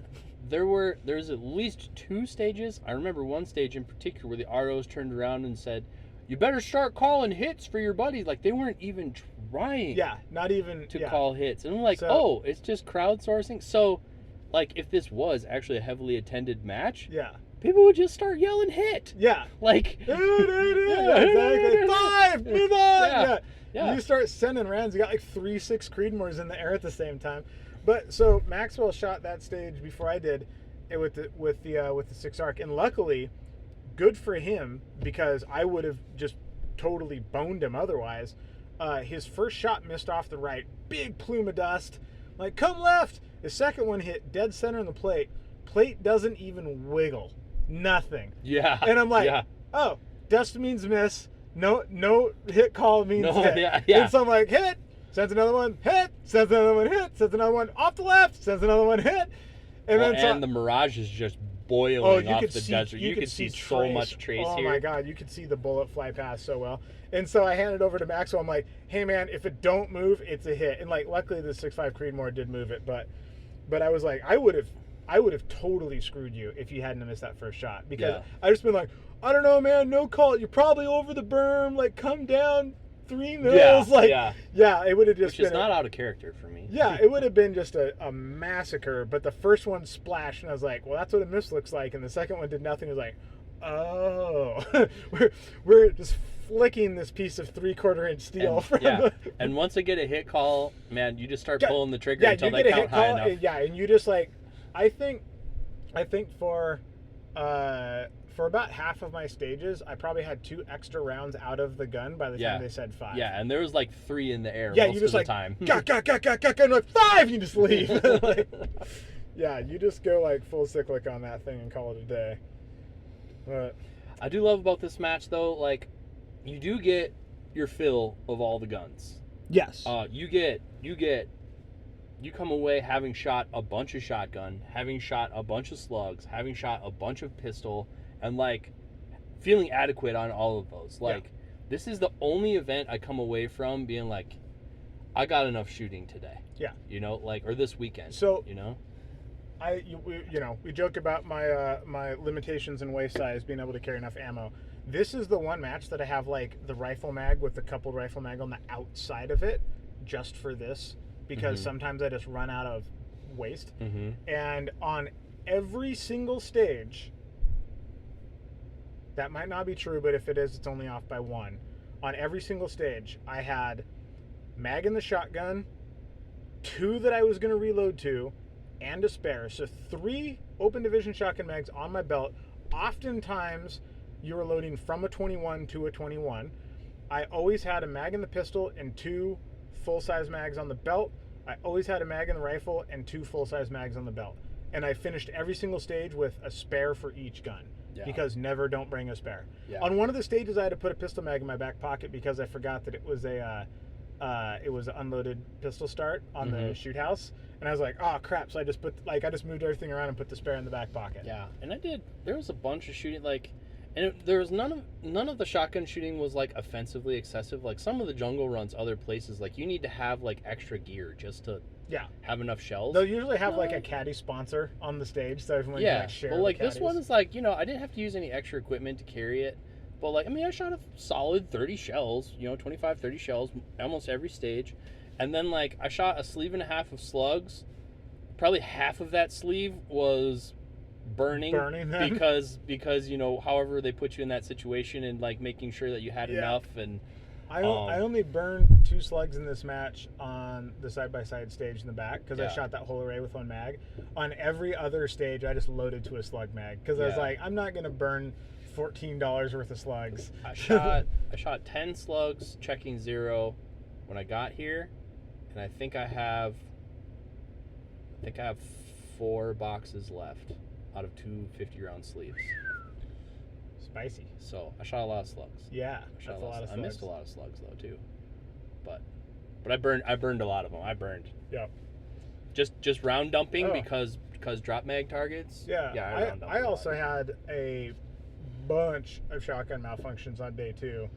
There's at least 2 stages. I remember one stage in particular where the ROs turned around and said, "You better start calling hits for your buddy." Like, they weren't even trying. Yeah, not even to call hits. And I'm like, oh, it's just crowdsourcing. So, like, if this was actually a heavily attended match, people would just start yelling hit. Yeah. Like, exactly. 5, move on. Yeah. You start sending rounds. You got like 3-6 Creedmoors in the air at the same time. But so Maxwell shot that stage before I did, with the 6 arc, and luckily, good for him, because I would have just totally boned him otherwise. His first shot missed off the right, big plume of dust. Like, come left. His second one hit dead center in the plate. Plate doesn't even wiggle. Nothing. Yeah. And I'm like, oh, dust means miss. No hit call means hit. Yeah. And so I'm like, hit. Sends another one, hit. Sends another one, hit. Sends another one off the left. Sends another one, hit. And the mirage is just boiling off the desert. You could see so much trace here. Oh my God, you could see the bullet fly past so well. And so I handed it over to Maxwell. I'm like, hey man, if it don't move, it's a hit. And like, luckily the 6.5 Creedmoor did move it, but I was like, I would have totally screwed you if you hadn't missed that first shot, because I just been like, I don't know, man, no call. You're probably over the berm. Like, come down 3 mils. It would have just been. Which is not out of character for me. Yeah, it would have been just a massacre. But the first one splashed, and I was like, well, that's what a miss looks like. And the second one did nothing. I was like, oh, we're just flicking this piece of 3/4 inch steel and once I get a hit call, man, you just start pulling the trigger until they count high enough. Yeah, and you just like, I think for about half of my stages, I probably had 2 extra rounds out of the gun by the time they said 5. Yeah, and there was like 3 in the air most you just of like, the time. And like 5, you just leave. You just go like full cyclic on that thing and call it a day. But I do love about this match though, like, you do get your fill of all the guns. Yes. You come away having shot a bunch of shotgun, having shot a bunch of slugs, having shot a bunch of pistol, and like feeling adequate on all of those. Like, this is the only event I come away from being like, I got enough shooting today. Yeah. You know, like, or this weekend. So, you know, we joke about my limitations in waist size, being able to carry enough ammo. This is the one match that I have like the rifle mag with the coupled rifle mag on the outside of it, just for this, because sometimes I just run out of waste. And on every single stage, that might not be true, but if it is, it's only off by 1. On every single stage, I had mag in the shotgun, 2 that I was going to reload to, and a spare. So 3 open division shotgun mags on my belt. Oftentimes, you were loading from a 21 to a 21. I always had a mag in the pistol and 2 full-size mags on the belt. I always had a mag in the rifle and 2 full-size mags on the belt. And I finished every single stage with a spare for each gun. Because never don't bring a spare. On one of the stages, I had to put a pistol mag in my back pocket because I forgot that it was an unloaded pistol start on the shoot house, and I was like, oh crap! So I just moved everything around and put the spare in the back pocket. Yeah, and I did. There was a bunch of shooting, like, and there was none of the shotgun shooting was like offensively excessive. Like, some of the jungle runs, other places, like, you need to have like extra gear just to have enough shells. They'll usually have like a caddy sponsor on the stage, so everyone can like share. But like this one is like, I didn't have to use any extra equipment to carry it. But like, I mean, I shot a solid 30 shells, 25, 30 shells almost every stage. And then like I shot a sleeve and a half of slugs. Probably half of that sleeve was burning because however they put you in that situation and like making sure that you had enough. And I only burned 2 slugs in this match on the side-by-side stage in the back because I shot that whole array with 1 mag. On every other stage, I just loaded to a slug mag because I was like, I'm not going to burn $14 worth of slugs. I shot 10 slugs, checking 0 when I got here, and I think I have 4 boxes left out of 2 50-round sleeves. Spicy. So I shot a lot of slugs. Yeah, that's a lot of slugs. I missed a lot of slugs though too, but I burned a lot of them. I burned. Yeah. Just round dumping because drop mag targets. Yeah. I also had a bunch of shotgun malfunctions on day 2.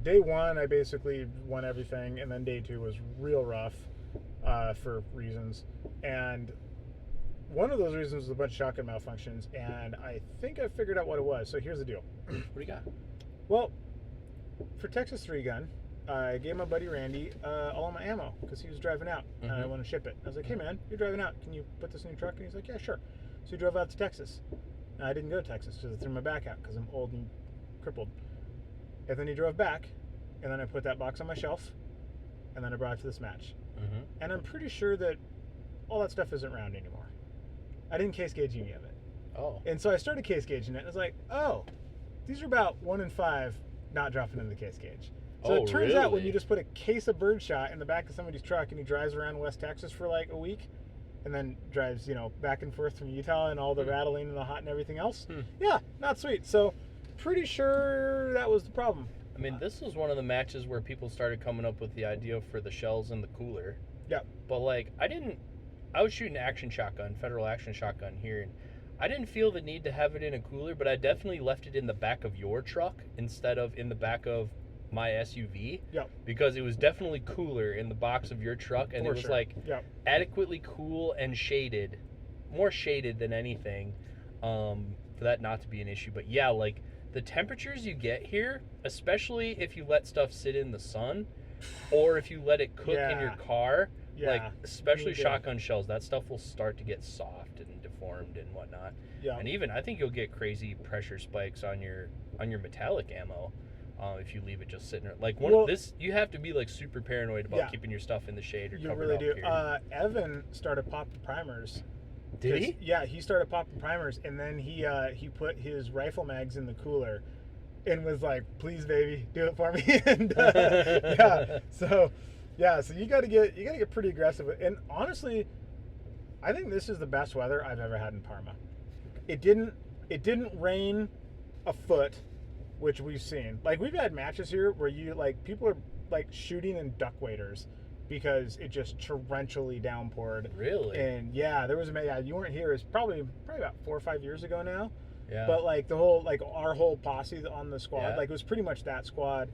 Day 1 I basically won everything, and then day 2 was real rough for reasons, and one of those reasons was a bunch of shotgun malfunctions, and I think I figured out what it was. So here's the deal. What do you got? Well, for Texas 3 gun, I gave my buddy Randy all of my ammo because he was driving out and I want to ship it. I was like, hey man, you're driving out. Can you put this in your truck? And he's like, yeah, sure. So he drove out to Texas. And I didn't go to Texas because I threw my back out because I'm old and crippled. And then he drove back, and then I put that box on my shelf, and then I brought it to this match. And I'm pretty sure that all that stuff isn't round anymore. I didn't case gauge any of it. Oh. And so I started case gauging it, and I was like, oh, these are about 1 in 5 not dropping into the case gauge. So it turns out when you just put a case of birdshot in the back of somebody's truck and he drives around West Texas for like a week and then drives, back and forth from Utah and all the rattling and the hot and everything else, yeah, not sweet. So pretty sure that was the problem. I mean, this was one of the matches where people started coming up with the idea for the shells in the cooler. Yeah. But I was shooting federal action shotgun here, and I didn't feel the need to have it in a cooler, but I definitely left it in the back of your truck instead of in the back of my SUV. Yeah. Because it was definitely cooler in the box of your truck, and it was adequately cool and shaded, more shaded than anything, for that not to be an issue. But yeah, like the temperatures you get here, especially if you let stuff sit in the sun, or if you let it cook in your car. Yeah, like especially shotgun shells, that stuff will start to get soft and deformed and whatnot. Yeah. And even I think you'll get crazy pressure spikes on your metallic ammo if you leave it just sitting there. Like you have to be like super paranoid about keeping your stuff in the shade or you covered really up do. here. Evan started popping primers. Did he? Yeah, he started popping primers, and then he put his rifle mags in the cooler, and was like, "Please, baby, do it for me." And so you got to get pretty aggressive. And honestly, I think this is the best weather I've ever had in Parma. It didn't rain a foot, which we've seen. Like we've had matches here where people are like shooting in duck waders because it just torrentially downpoured. Really? And there was you weren't here. It's probably about 4 or 5 years ago now. Yeah. But like our whole posse on the squad, like it was pretty much that squad.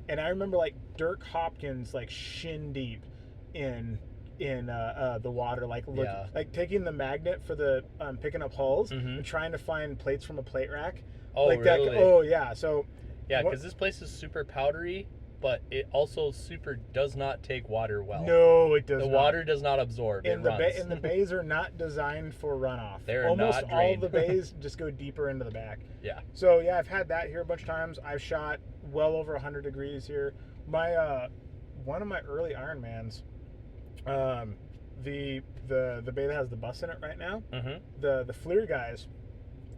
And I remember like Dirk Hopkins like shin deep in the water, like like taking the magnet for the picking up hulls and trying to find plates from a plate rack. Oh, like really? That, oh yeah. So because this place is super powdery, but it also does not take water well. No, it does not. The water does not absorb. And the bays are not designed for runoff. They're almost not drained. all the bays just go deeper into the back. Yeah. So I've had that here a bunch of times. I've shot well over 100 degrees here. My one of my early Ironmans, the bay that has the bus in it right now, the FLIR guys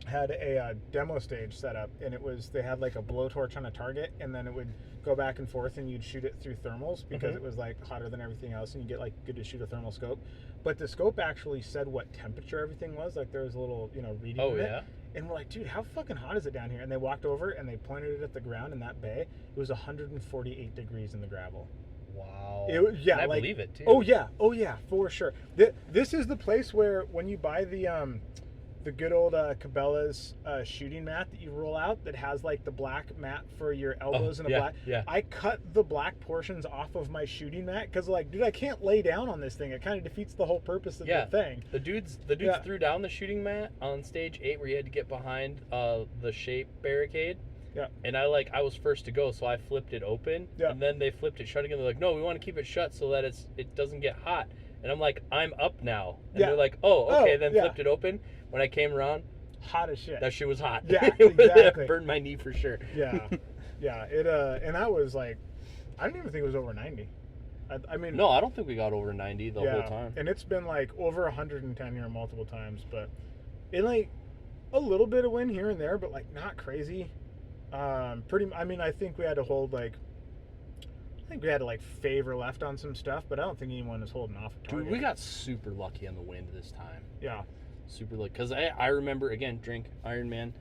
had a demo stage set up, and they had like a blowtorch on a target, and then it would go back and forth, and you'd shoot it through thermals because it was like hotter than everything else, and you get like good to shoot a thermal scope. But the scope actually said what temperature everything was. Like there was a little reading. Oh in yeah. It. And we're like, dude, how fucking hot is it down here? And they walked over and they pointed it at the ground in that bay. It was 148 degrees in the gravel. Wow. I believe it too. Oh yeah, for sure. This is the place where when you buy the good old Cabela's shooting mat that you roll out that has like the black mat for your elbows and the black. Yeah. I cut the black portions off of my shooting mat because like, dude, I can't lay down on this thing. It kind of defeats the whole purpose of the thing. The dudes threw down the shooting mat on stage 8 where you had to get behind the shape barricade. Yeah. And I was first to go, so I flipped it open. Yeah. And then they flipped it shut again. They're like, no, we want to keep it shut so that it doesn't get hot. And I'm like, I'm up now. And they're like, oh, okay, then flipped it open. When I came around, hot as shit. That shit was hot. Yeah, exactly. It burned my knee for sure. Yeah. Yeah, and that was like, I didn't even think it was over 90. I mean, No, I don't think we got over 90 the yeah, whole time. and it's been like over 110 here multiple times, but it like a little bit of wind here and there, but like not crazy. I mean, I think we had to hold like, I think we had to like favor left on some stuff, but I don't think anyone is holding off a target. Dude, we got super lucky on the wind this time. Yeah. Super lucky. Because I remember, again, drink Iron Man.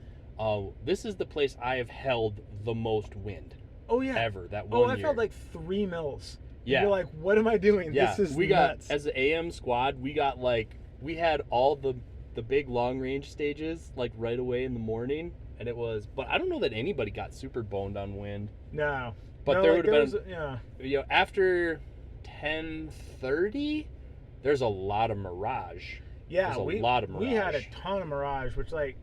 This is the place I have held the most wind. Oh yeah. Ever. That one I year. felt like 3 mils. Yeah. You're like, what am I doing? Yeah. This is we nuts. got, as the AM squad, we had all the big long range stages like right away in the morning. And it was, but I don't know that anybody got super boned on wind. No. But no, there like would have been, yeah. You know, after 10:30, there's a lot of mirage. Yeah, there's a lot of mirage. We had a ton of mirage, which like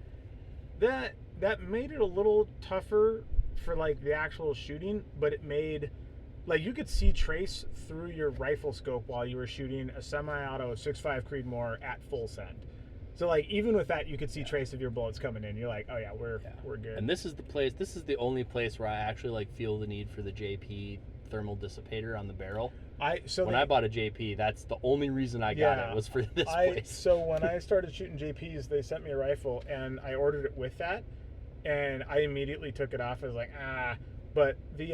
that made it a little tougher for like the actual shooting, but it made like you could see trace through your rifle scope while you were shooting a semi-auto 6.5 Creedmoor at full send. So like even with that, you could see trace of your bullets coming in. You're like, oh yeah, we're good. And this is the place. This is the only place where I actually like feel the need for the JP thermal dissipator on the barrel. When I bought a JP, that's the only reason I got it was for this place. So when I started shooting JPs, they sent me a rifle, and I ordered it with that, and I immediately took it off. I was like, but the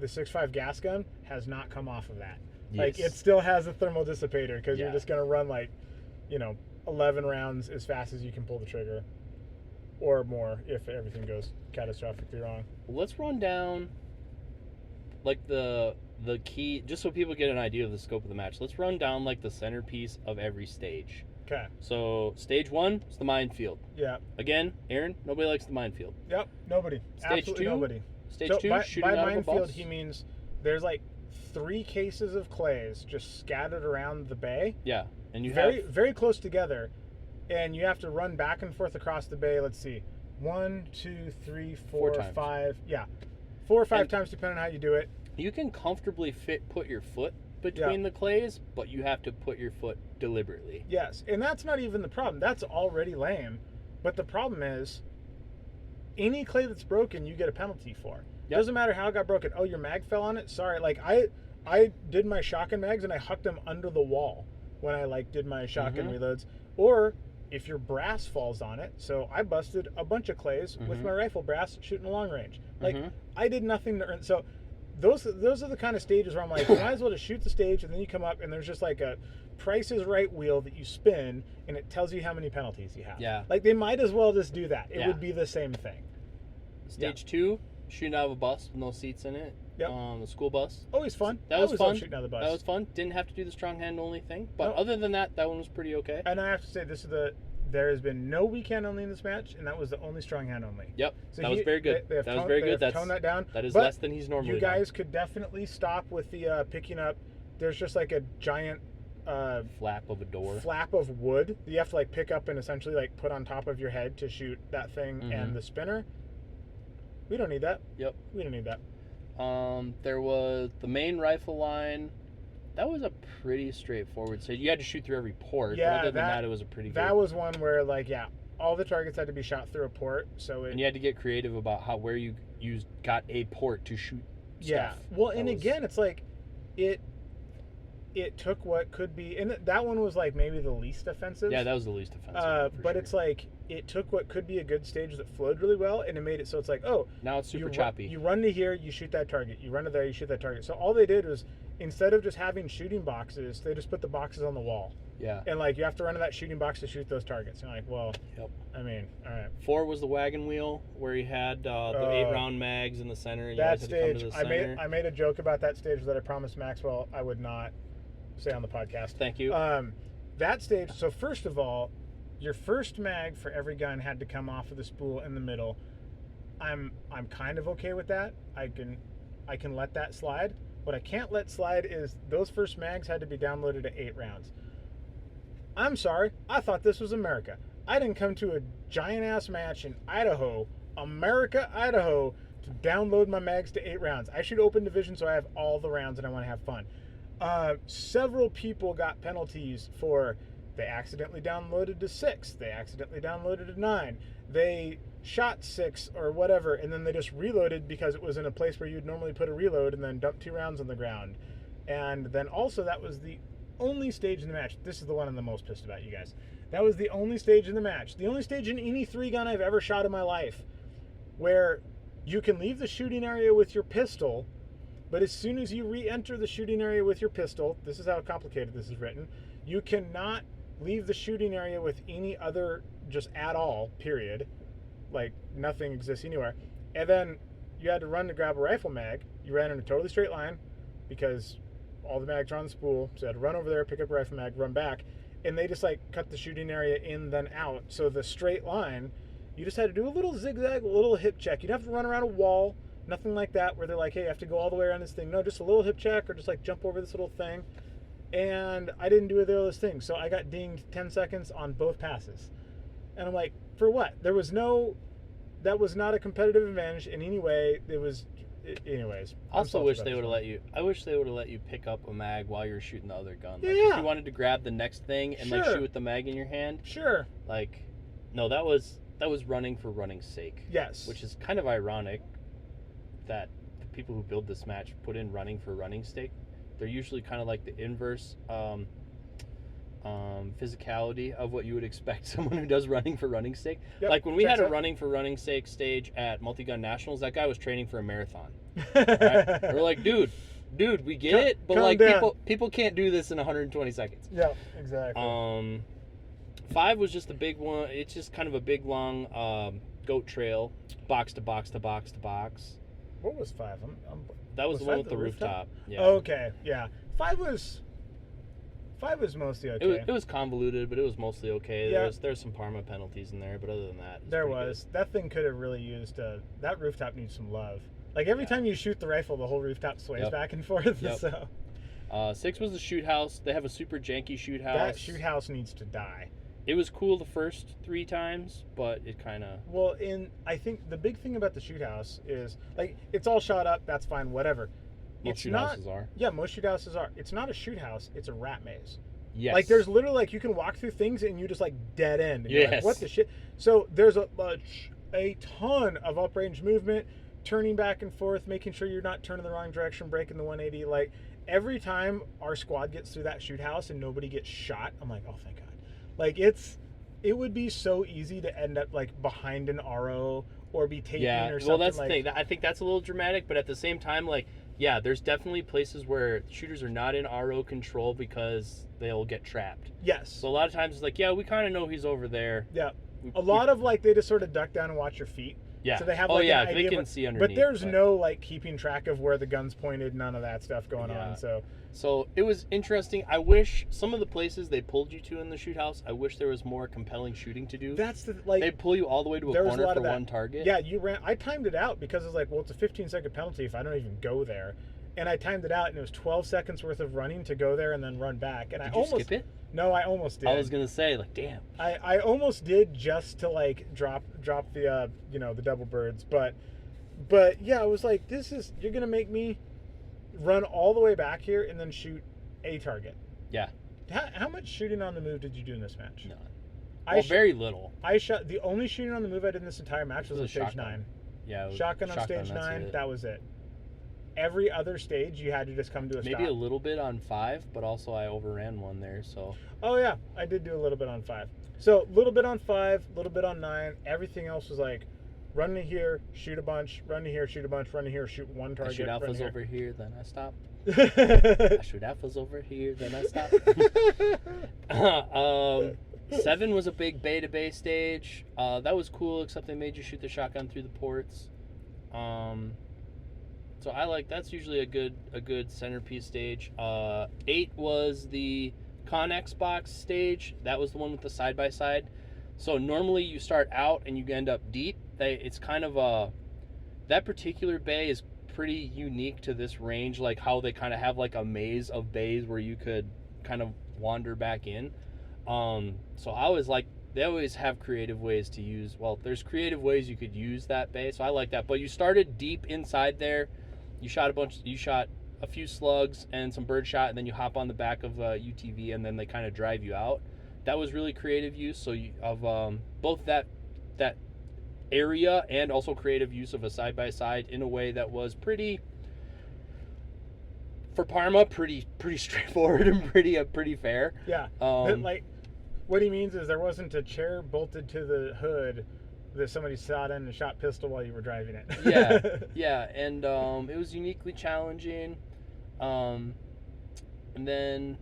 6.5 gas gun has not come off of that. Yes. Like it still has a thermal dissipator because you're Yeah. just gonna run like, 11 rounds as fast as you can pull the trigger, or more if everything goes catastrophically wrong. Well, let's run down like the key, just so people get an idea of the scope of the match. Let's run down like the centerpiece of every stage. Okay. So stage 1 is the minefield. Yeah. Again, Aaron, nobody likes the minefield. Yep. Nobody. Stage Absolutely 2. nobody. Stage So 2, shooting by out of a minefield, bus. he means there's like 3 cases of clays just scattered around the bay. Yeah, and you very have very close together, and you have to run back and forth across the bay. Let's see, 1, 2, 3, 4, 4 times. 5. Yeah, 4 or 5 And- times depending on how you do it. you can comfortably put your foot between the clays, but you have to put your foot deliberately. Yes, and that's not even the problem. That's already lame. But the problem is, any clay that's broken, you get a penalty for. Yep. Doesn't matter how it got broken. Oh, your mag fell on it? Sorry. Like, I did my shotgun mags, and I hucked them under the wall when I, like, did my shotgun reloads. Or if your brass falls on it. So I busted a bunch of clays with my rifle brass shooting a long range. Like, I did nothing to earn. So those are the kind of stages where I'm like, you might as well just shoot the stage, and then you come up, and there's just like a Price is Right wheel that you spin, and it tells you how many penalties you have. Yeah. Like, they might as well just do that. It Yeah. would be the same thing. Stage 2, shooting out of a bus with no seats in it. Yep. The school bus. Always fun. That I was always fun. love shooting out of the bus. That was fun. Didn't have to do the strong hand only thing, but Nope. other than that, that one was pretty okay. And I have to say, there has been no weekend only in this match, and that was the only strong hand only. Yep, So that was very good. They have That was toned- very they good. have toned that down. That is But less than he's normally You guys could definitely stop with the picking up. There's just like a giant flap of a door. flap of wood that you have to like pick up and essentially like put on top of your head to shoot that thing and the spinner. We don't need that. Yep. We don't need that. There was the main rifle line. That was a pretty straightforward. So you had to shoot through every port. Yeah, but other than that, it was a pretty good. That was one where like all the targets had to be shot through a port. So and you had to get creative about where you got a port to shoot yeah. stuff. Well, and again, it's like it took what could be, and that one was like maybe the least offensive. Yeah, that was the least offensive. But it's like it took what could be a good stage that flowed really well, and it made it so it's like, oh, now it's super you choppy. You run to here, you shoot that target. You run to there, you shoot that target. So all they did was, instead of just having shooting boxes, they just put the boxes on the wall. Yeah. And like you have to run to that shooting box to shoot those targets. And you're like, well, Yep. I mean, all right. 4 was the wagon wheel where you had the 8-round mags in the center. And you That guys had to come stage, to the center. I made a joke about that stage that I promised Maxwell I would not say on the podcast. Thank you. That stage. So first of all, your first mag for every gun had to come off of the spool in the middle. I'm kind of okay with that. I can let that slide. What I can't let slide is those first mags had to be downloaded at 8 rounds. I'm sorry. I thought this was America. I didn't come to a giant ass match in Idaho, America, Idaho, to download my mags to 8 rounds. I should open division so I have all the rounds and I want to have fun. Several people got penalties for They accidentally downloaded to 6. They accidentally downloaded to 9. They shot 6 or whatever, and then they just reloaded because it was in a place where you'd normally put a reload, and then dumped 2 rounds on the ground. And then also that was the only stage in the match. This is the one I'm the most pissed about, you guys. That was the only stage in the match. The only stage in any 3-gun I've ever shot in my life where you can leave the shooting area with your pistol, but as soon as you re-enter the shooting area with your pistol, this is how complicated this is written, you cannot leave the shooting area with any other, just at all, period. Like, nothing exists anywhere. And then you had to run to grab a rifle mag. You ran in a totally straight line because all the mags are on the spool. So you had to run over there, pick up a rifle mag, run back. And they just, like, cut the shooting area in, then out. So the straight line, you just had to do a little zigzag, a little hip check. You'd have to run around a wall, nothing like that, where they're like, hey, you have to go all the way around this thing. No, just a little hip check, or just, like, jump over this little thing. And I didn't do either of those things. So I got dinged 10 seconds on both passes. And I'm like, for what? That was not a competitive advantage in any way. It was, anyways. I wish they would have let you pick up a mag while you're shooting the other gun. Like, Yeah. if you wanted to grab the next thing and like Sure. shoot with the mag in your hand. Sure. Like, no, that was running for running's sake. Yes. Which is kind of ironic that the people who build this match put in running for running's sake. They're usually kind of like the inverse physicality of what you would expect someone who does running for running's sake. Yep, Like when we had a out. running for running's sake stage at Multi-Gun Nationals, that guy was training for a marathon. Right? We're like, dude, we get it, but calm like down. people can't do this in 120 seconds. Yeah, exactly. 5 was just a big one. It's just kind of a big long goat trail, box to box to box to box. What was 5? That was the one 5 with the rooftop. Yeah. Okay, yeah. 5 was mostly okay. It was convoluted, but it was mostly okay. Yeah. There's some Parma penalties in there, but other than that, There was. That thing could have really used that rooftop needs some love. Like every time you shoot the rifle, the whole rooftop sways Yep. back and forth. Yep. So 6 was the shoot house. They have a super janky shoot house. that shoot house needs to die. It was cool the first 3 times, but it kind of... Well, I think the big thing about the shoot house is like it's all shot up. That's fine. Whatever. Most shoot houses are. Yeah, most shoot houses are. It's not a shoot house. It's a rat maze. Yes. Like there's literally like you can walk through things and you just like dead end. And you're like, Yes. what the shit? So there's a ton of uprange movement, turning back and forth, making sure you're not turning the wrong direction, breaking the 180. Like every time our squad gets through that shoot house and nobody gets shot, I'm like, oh thank God. Like it would be so easy to end up like behind an RO or be taping or something. Well, that's like, the thing. I think that's a little dramatic, but at the same time, like, yeah, there's definitely places where shooters are not in RO control because they'll get trapped. Yes. So a lot of times it's like, yeah, we kind of know he's over there. Yeah. A lot of like they just sort of duck down and watch your feet. Yeah. So they have oh like yeah, an idea they can of, see underneath. but there's no like keeping track of where the gun's pointed, none of that stuff going Yeah. on. So it was interesting. I wish some of the places they pulled you to in the shoot house, I wish there was more compelling shooting to do. That's the like They pull you all the way to a there was corner a lot for of that. one target. Yeah, I timed it out because it's like, well, it's a 15-second penalty if I don't even go there. And I timed it out and it was 12 seconds worth of running to go there and then run back. And Did I you almost skip it? No, I almost did. I was gonna say, like, damn. I almost did just to like drop the the double birds, but yeah, I was like, you're gonna make me run all the way back here and then shoot a target. Yeah. How much shooting on the move did you do in this match? None. Well, very little. I shot the only shooting on the move I did in this entire match was It on was stage shotgun. 9. Yeah. It was Shotgun on stage that's 9. it. That was it. Every other stage you had to just come to a stop. Maybe a little bit on 5, but also I overran one there, so. Oh yeah, I did do a little bit on 5. So a little bit on 5, a little bit on 9. Everything else was like, run to here, shoot a bunch, run to here, shoot a bunch, run to here, shoot one I target. shoot run alphas here. over here, then I stop. I shoot alphas over here, then I stop. 7 was a big bay to bay stage. That was cool, except they made you shoot the shotgun through the ports. So that's usually a good centerpiece stage. 8 was the Con Xbox stage. That was the one with the side by side. So normally you start out and you end up deep. It's kind of that particular bay is pretty unique to this range, like how they kind of have like a maze of bays where you could kind of wander back in. So I always like, they always have creative ways to use, well, there's creative ways you could use that bay, so I like that. But you started deep inside there, you shot a few slugs and some bird shot, and then you hop on the back of a UTV and then they kind of drive you out. that was really creative use. So of both that area and also creative use of a side by side in a way that was pretty, for Parma, pretty straightforward and pretty fair. Yeah. Like, what he means is there wasn't a chair bolted to the hood that somebody sat in and shot pistol while you were driving it. yeah, and it was uniquely challenging. And then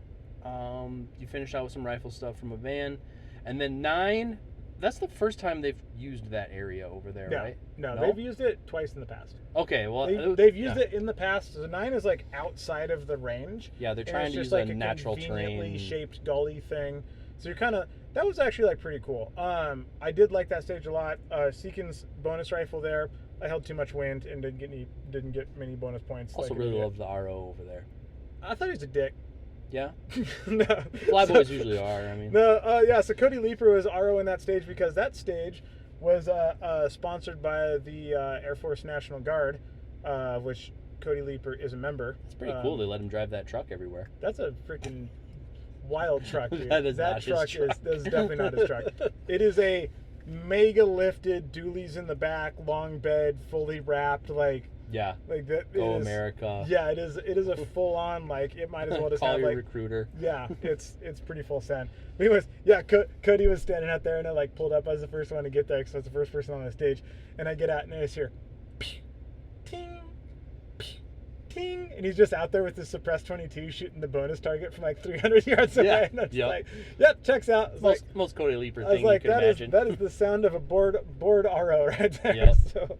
you finish out with some rifle stuff from a van, and then 9. That's the first time they've used that area over there, right? No, they've used it twice in the past. Okay, well, they've used it in the past. So 9 is like outside of the range. Yeah, they're trying to use like a natural conveniently terrain shaped gully thing. So you're kind of, that was actually like pretty cool. I did like that stage a lot. Seekin's bonus rifle there, I held too much wind and didn't get many bonus points. Also, really loved the RO over there. I thought he was a dick. Yeah? No. Flyboys usually are, I mean. No, yeah, so Cody Leeper was RO in that stage because that stage was sponsored by the Air Force National Guard, which Cody Leeper is a member. It's pretty cool. They let him drive that truck everywhere. That's a freaking wild truck, dude. that truck is definitely not his truck. It is a mega lifted, dualies in the back, long bed, fully wrapped, like that. Go America. Yeah, it is a full on, like, it might as well just call have your like recruiter. Yeah, it's pretty full send. But anyways, yeah, Cody was standing out there and I like pulled up. I was the first one to get there because I was the first person on the stage, and I get out and I just hear pew, ting, pew, ting, and he's just out there with his suppressed 22 shooting the bonus target from like 300 yards away. Yeah, And I'm just like, yep, checks out. Most Cody Leeper thing you can imagine. That is the sound of a board RO right there. Yep. So,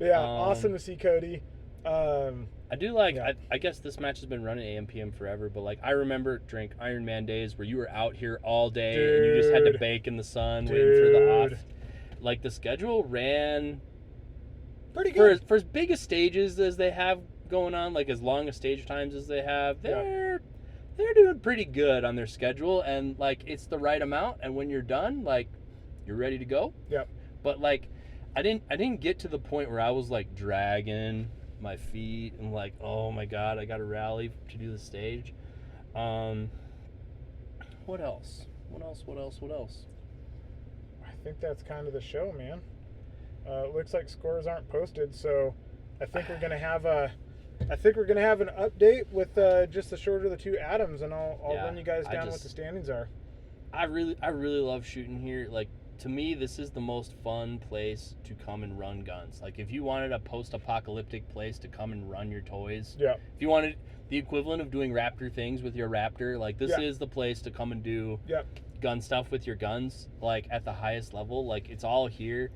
yeah, awesome to see Cody. I do like, I guess this match has been running AM/PM forever, but like I remember during Iron Man days where you were out here all day and you just had to bake in the sun waiting for the off. Like the schedule ran pretty good for as big a stages as they have going on, like as long as stage times as they have. They're doing pretty good on their schedule, and like it's the right amount. And when you're done, like you're ready to go. Yep. But like I didn't get to the point where I was like dragging my feet and like, oh my god, I gotta rally to do the stage. What else? I think that's kind of the show, man. Looks like scores aren't posted, so I think we're gonna have an update with just the shorter of the two atoms, and I'll run you guys down what the standings are. I really love shooting here. Like, to me, this is the most fun place to come and run guns. Like, if you wanted a post-apocalyptic place to come and run your toys, if you wanted the equivalent of doing Raptor things with your Raptor, like, this is the place to come and do gun stuff with your guns, like, at the highest level. Like, it's all here.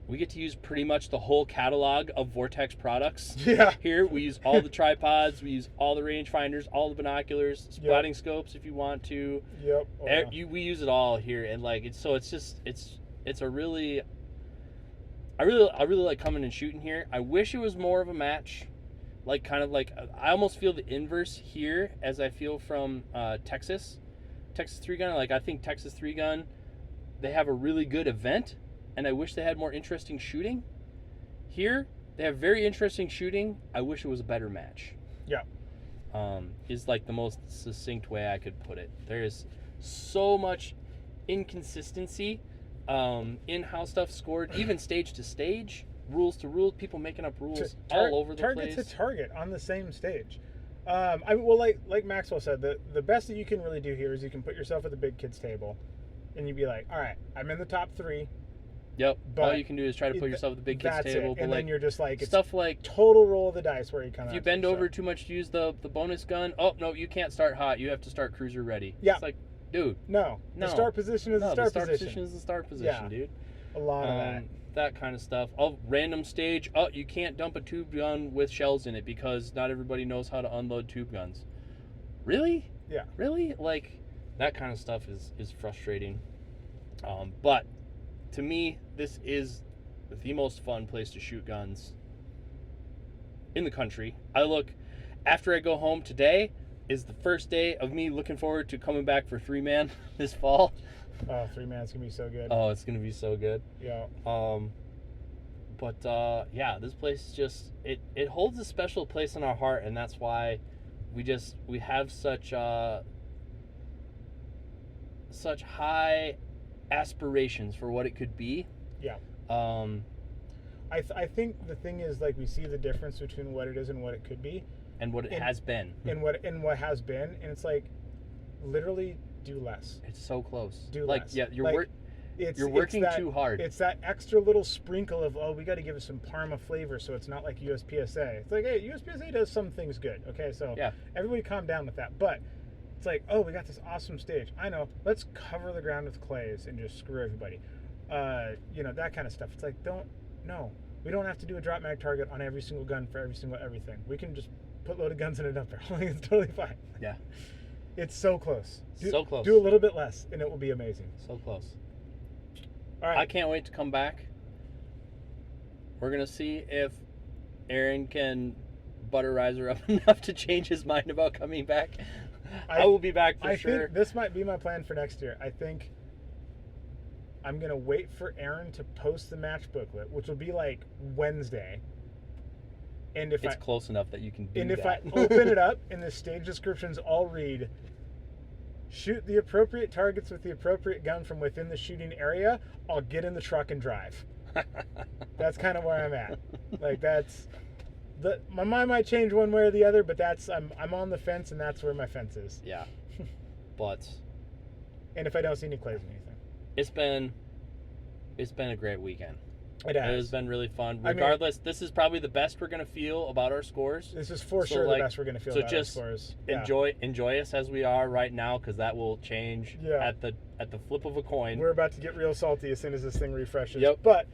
We get to use pretty much the whole catalog of Vortex products. Here, we use all the tripods, we use all the rangefinders, all the binoculars, spotting scopes if you want to. We use it all here, and like it's a really. I really like coming and shooting here. I wish it was more of a match, like kind of like I almost feel the inverse here as I feel from Texas 3-gun. Like I think Texas 3-gun, they have a really good event. And I wish they had more interesting shooting. Here, they have very interesting shooting. I wish it was a better match. Is like the most succinct way I could put it. There is so much inconsistency in how stuff's scored, even stage to stage, rules to rules, people making up rules all over the place. Target to target on the same stage. Like Maxwell said, the best that you can really do here is you can put yourself at the big kids table, and you'd be like, all right, I'm in the top 3. Yep. But all you can do is try to put yourself at the big kids table. But and then you're just like, stuff like total roll of the dice where you come out. If you bend over too much to use the bonus gun, oh no, you can't start hot. You have to start cruiser ready. It's like, dude. No. The start position is the start position. The start position is the start position, dude. A lot of that. That kind of stuff. Oh, random stage. Oh, you can't dump a tube gun with shells in it because not everybody knows how to unload tube guns. Really? Yeah. Really? Like, that kind of stuff is frustrating. But to me, this is the most fun place to shoot guns in the country. After I go home today is the first day of me looking forward to coming back for 3-man this fall. Oh, 3-man's gonna be so good. Oh, it's gonna be so good. Yeah. This place just it holds a special place in our heart, and that's why we have such such high aspirations for what it could be. Yeah. Um, I think the thing is, like, we see the difference between what it is and what it could be, and what it has been. and what has been, and it's like, literally do less. It's so close. Do like, less. yeah, you're Like, you're working that, too hard. It's that extra little sprinkle of, we got to give it some Parma flavor so it's not like USPSA. It's like, hey, USPSA does some things good. Okay, so Yeah. everybody calm down with that. But it's like, we got this awesome stage. I know. Let's cover the ground with clays and just screw everybody. That kind of stuff. It's like, we don't have to do a drop mag target on every single gun for every single everything. We can just put loaded guns in a dump barrel. It's totally fine. Yeah. It's so close. So close. Do a little bit less, and it will be amazing. So close. All right. I can't wait to come back. We're going to see if Aaron can butter Riser up enough to change his mind about coming back. I will be back for sure. I think this might be my plan for next year. I think I'm going to wait for Aaron to post the match booklet, which will be like Wednesday. And if it's close enough that you can do that. And if I open it up and the stage descriptions all read, shoot the appropriate targets with the appropriate gun from within the shooting area, I'll get in the truck and drive. That's kind of where I'm at. Like, my mind might change one way or the other, but I'm on the fence, and that's where my fence is. Yeah. But and if I don't see any clays or anything. It's been a great weekend. It has. It has been really fun. Regardless, this is probably the best we're going to feel about our scores. This is for sure the best we're going to feel about our scores. Yeah. Enjoy us as we are right now, because that will change at the flip of a coin. We're about to get real salty as soon as this thing refreshes. Yep. But,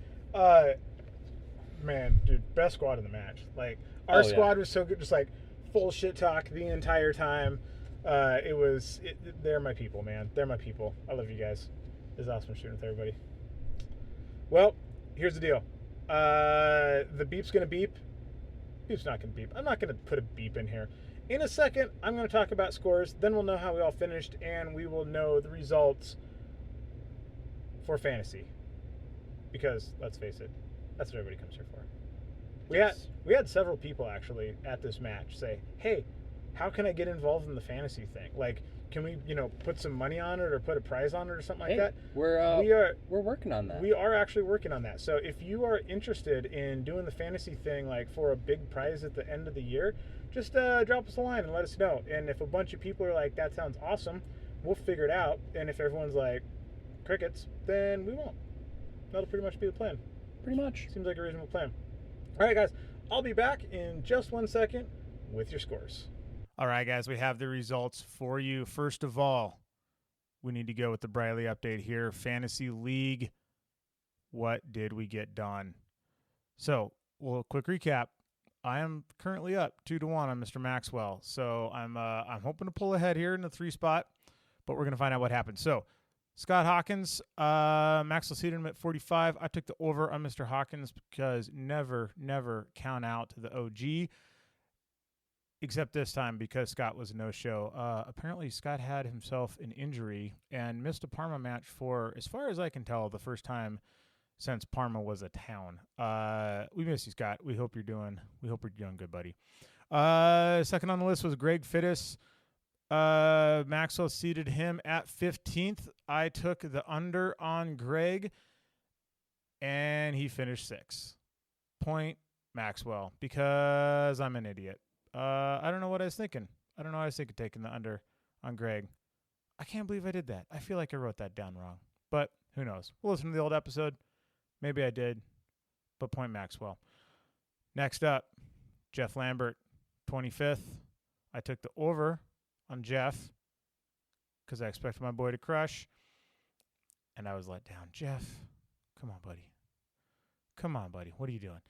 man, dude, best squad in the match. Like, our squad was so good, just like full shit talk the entire time. They're my people, man. They're my people. I love you guys. It was awesome shooting with everybody. Well, here's the deal. The beep's going to beep. Beep's not going to beep. I'm not going to put a beep in here. In a second, I'm going to talk about scores. Then we'll know how we all finished, and we will know the results for fantasy. Because, let's face it, that's what everybody comes here for. We had several people, actually, at this match say, hey, how can I get involved in the fantasy thing? Like, can we, put some money on it or put a prize on it or something like that? We're working on that. We are actually working on that. So if you are interested in doing the fantasy thing, like for a big prize at the end of the year, just drop us a line and let us know. And if a bunch of people are like, that sounds awesome, we'll figure it out. And if everyone's like, crickets, then we won't. That'll pretty much be the plan. Pretty much. Seems like a reasonable plan. All right, guys. I'll be back in just 1 second with your scores. All right, guys, we have the results for you. First of all, we need to go with the Briley update here. Fantasy League, what did we get done? So, quick recap. I am currently up 2-1 on Mr. Maxwell. So I'm hoping to pull ahead here in the 3 spot, but we're gonna find out what happens. So, Scott Hawkins, Maxwell seated him at 45. I took the over on Mr. Hawkins because never count out the OG. Except this time because Scott was a no-show. Apparently, Scott had himself an injury and missed a Parma match for, as far as I can tell, the first time since Parma was a town. We miss you, Scott. We hope you're doing good, buddy. Second on the list was Greg Fittis. Maxwell seated him at 15th. I took the under on Greg, and he finished 6th. Point Maxwell, because I'm an idiot. I don't know what I was thinking. I don't know. I was thinking taking the under on Greg. I can't believe I did that. I feel like I wrote that down wrong, but who knows? We'll listen to the old episode. Maybe I did, but point Maxwell. Next up, Jeff Lambert, 25th. I took the over on Jeff because I expected my boy to crush, and I was let down. Jeff, come on, buddy. Come on, buddy. What are you doing?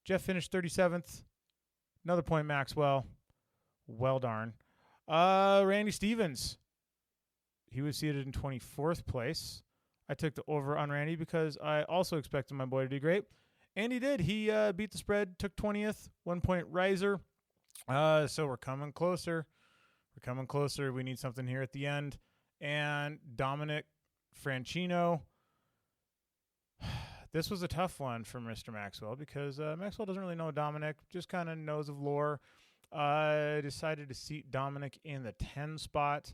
Jeff finished 37th. Another point, Maxwell. Well darn. Randy Stevens. He was seated in 24th place. I took the over on Randy because I also expected my boy to do great. And he did. He beat the spread, took 20th, 1 point riser. So we're coming closer. We're coming closer. We need something here at the end. And Dominic Franchino. This was a tough one for Mr. Maxwell because Maxwell doesn't really know Dominic, just kind of knows of lore. Decided to seat Dominic in the 10 spot.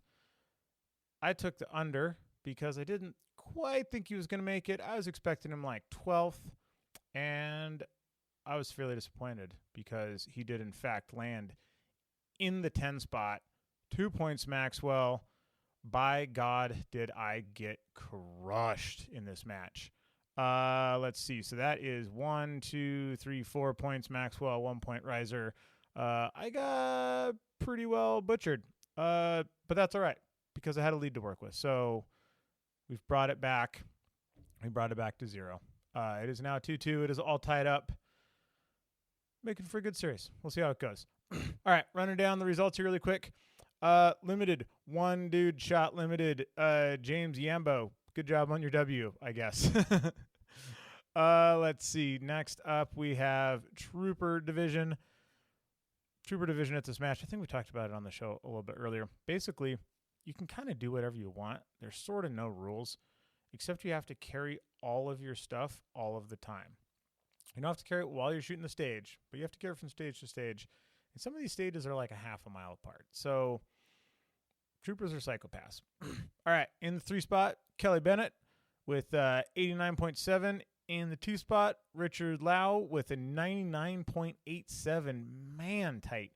I took the under because I didn't quite think he was going to make it. I was expecting him like 12th, and I was fairly disappointed because he did, in fact, land in the 10 spot. 2 points, Maxwell. By God, did I get crushed in this match. Let's see. So that is 1, 2, 3, 4 points, Maxwell, 1 point riser. I got pretty well butchered, but that's all right because I had a lead to work with. So we've brought it back. We brought it back to 0. It is now 2-2. It is all tied up. Making for a good series. We'll see how it goes. All right, running down the results here really quick. Limited, one dude shot limited. James Yambo, good job on your W, I guess. Let's see. Next up, we have Trooper Division. Trooper Division at this match. I think we talked about it on the show a little bit earlier. Basically, you can kind of do whatever you want. There's sort of no rules, except you have to carry all of your stuff all of the time. You don't have to carry it while you're shooting the stage, but you have to carry it from stage to stage. And some of these stages are like a half a mile apart. So troopers are psychopaths. All right, in the 3 spot, Kelly Bennett with 89.7. In the 2 spot, Richard Lau with a 99.87. Man, tight.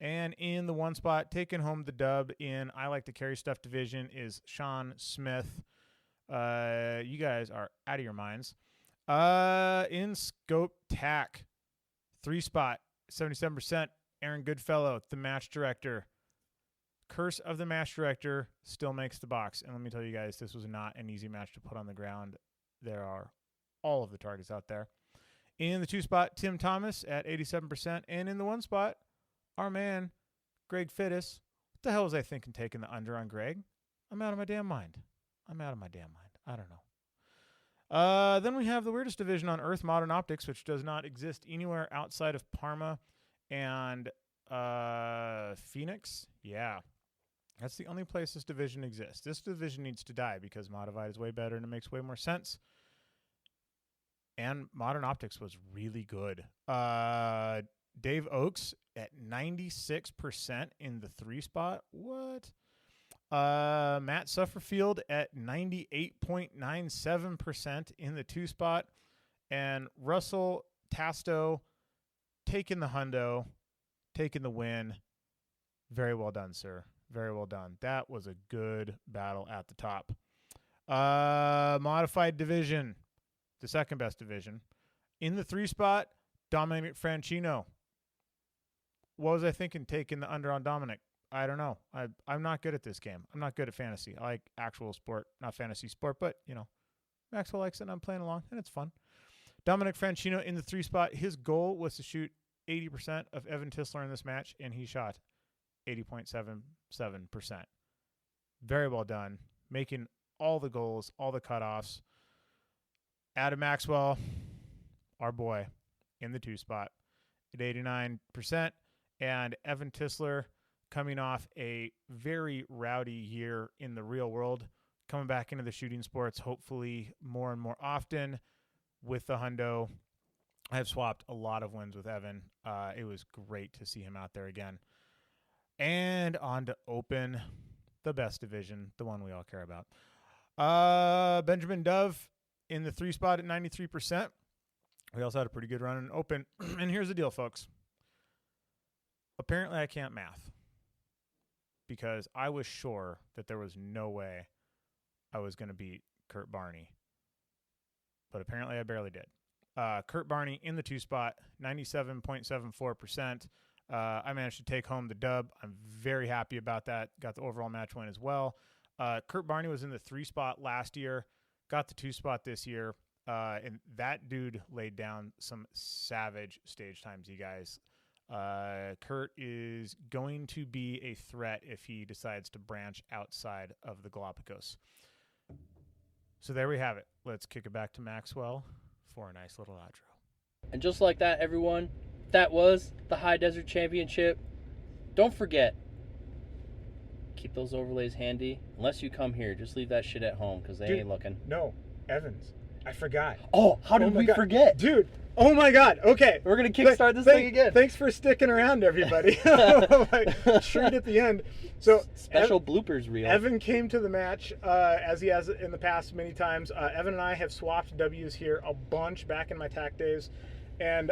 And in the 1 spot, taking home the dub in I Like to Carry Stuff division is Sean Smith. You guys are out of your minds. In Scope TAC, 3 spot, 77%. Aaron Goodfellow, the match director. Curse of the match director still makes the box. And let me tell you guys, this was not an easy match to put on the ground. There are all of the targets out there. In the 2 spot, Tim Thomas at 87%. And in the 1 spot, our man, Greg Fittis. What the hell was I thinking taking the under on Greg? I'm out of my damn mind. I don't know. Then we have the weirdest division on Earth, Modern Optics, which does not exist anywhere outside of Parma and Phoenix. Yeah. That's the only place this division exists. This division needs to die because Modified is way better and it makes way more sense. And Modern Optics was really good. Dave Oakes at 96% in the 3 spot. What? Matt Sufferfield at 98.97% in the 2 spot. And Russell Tasto taking the hundo, taking the win. Very well done, sir. Very well done. That was a good battle at the top. Modified division, the second best division. In the 3 spot, Dominic Franchino. What was I thinking taking the under on Dominic? I don't know. I'm not good at this game. I'm not good at fantasy. I like actual sport, not fantasy sport, but, you know, Maxwell likes it and I'm playing along and it's fun. Dominic Franchino in the 3 spot. His goal was to shoot 80% of Evan Tisler in this match, and he shot 80.77%. Very well done. Making all the goals, all the cutoffs. Adam Maxwell, our boy, in the 2 spot at 89%. And Evan Tisler coming off a very rowdy year in the real world, coming back into the shooting sports, hopefully more and more often with the hundo. I've swapped a lot of wins with Evan. It was great to see him out there again. And on to Open, the best division, the one we all care about. Benjamin Dove in the 3 spot at 93%. We also had a pretty good run in Open. And here's the deal, folks. Apparently I can't math because I was sure that there was no way I was going to beat Kurt Barney. But apparently I barely did. Kurt Barney in the 2 spot, 97.74%. I managed to take home the dub. I'm very happy about that. Got the overall match win as well. Kurt Barney was in the 3 spot last year, got the 2 spot this year. And that dude laid down some savage stage times, you guys. Kurt is going to be a threat if he decides to branch outside of the Galapagos. So there we have it. Let's kick it back to Maxwell for a nice little outro. And just like that, everyone, that was the High Desert Championship. Don't forget, keep those overlays handy. Unless you come here, just leave that shit at home because they ain't looking. No, Evans. I forgot. Oh, how did my we God. forget? Dude, oh my God. Okay. We're going to kickstart this thing again. Thanks for sticking around, everybody. Like, treat at the end. So Special bloopers reel. Evan came to the match, as he has in the past many times. Evan and I have swapped W's here a bunch back in my TAC days. And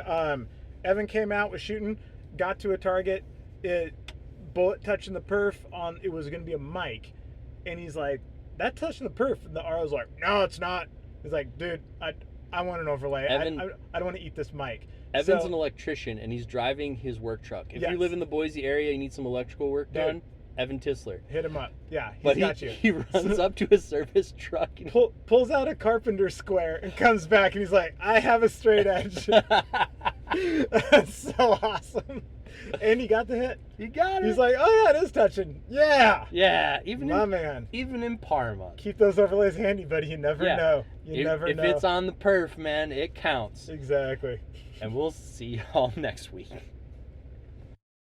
Evan came out, was shooting, got to a target, bullet touching the perf on, it was going to be a mic. And he's like, that touching the perf. And the RO's like, no, it's not. He's like, dude, I want an overlay. Evan, I don't want to eat this mic. Evan's an electrician, and he's driving his work truck. If you live in the Boise area, you need some electrical work done, Evan Tisler. Hit him up. Yeah, But got you. He runs up to his service truck. And pulls out a carpenter square and comes back, and he's like, I have a straight edge. That's so awesome. And he got the hit. You got it. He's like, oh yeah, it is touching. Yeah. Yeah, man. Even in Parma. Keep those overlays handy, buddy. You never know. You never know. If it's on the perf, man, it counts. Exactly. And we'll see y'all next week.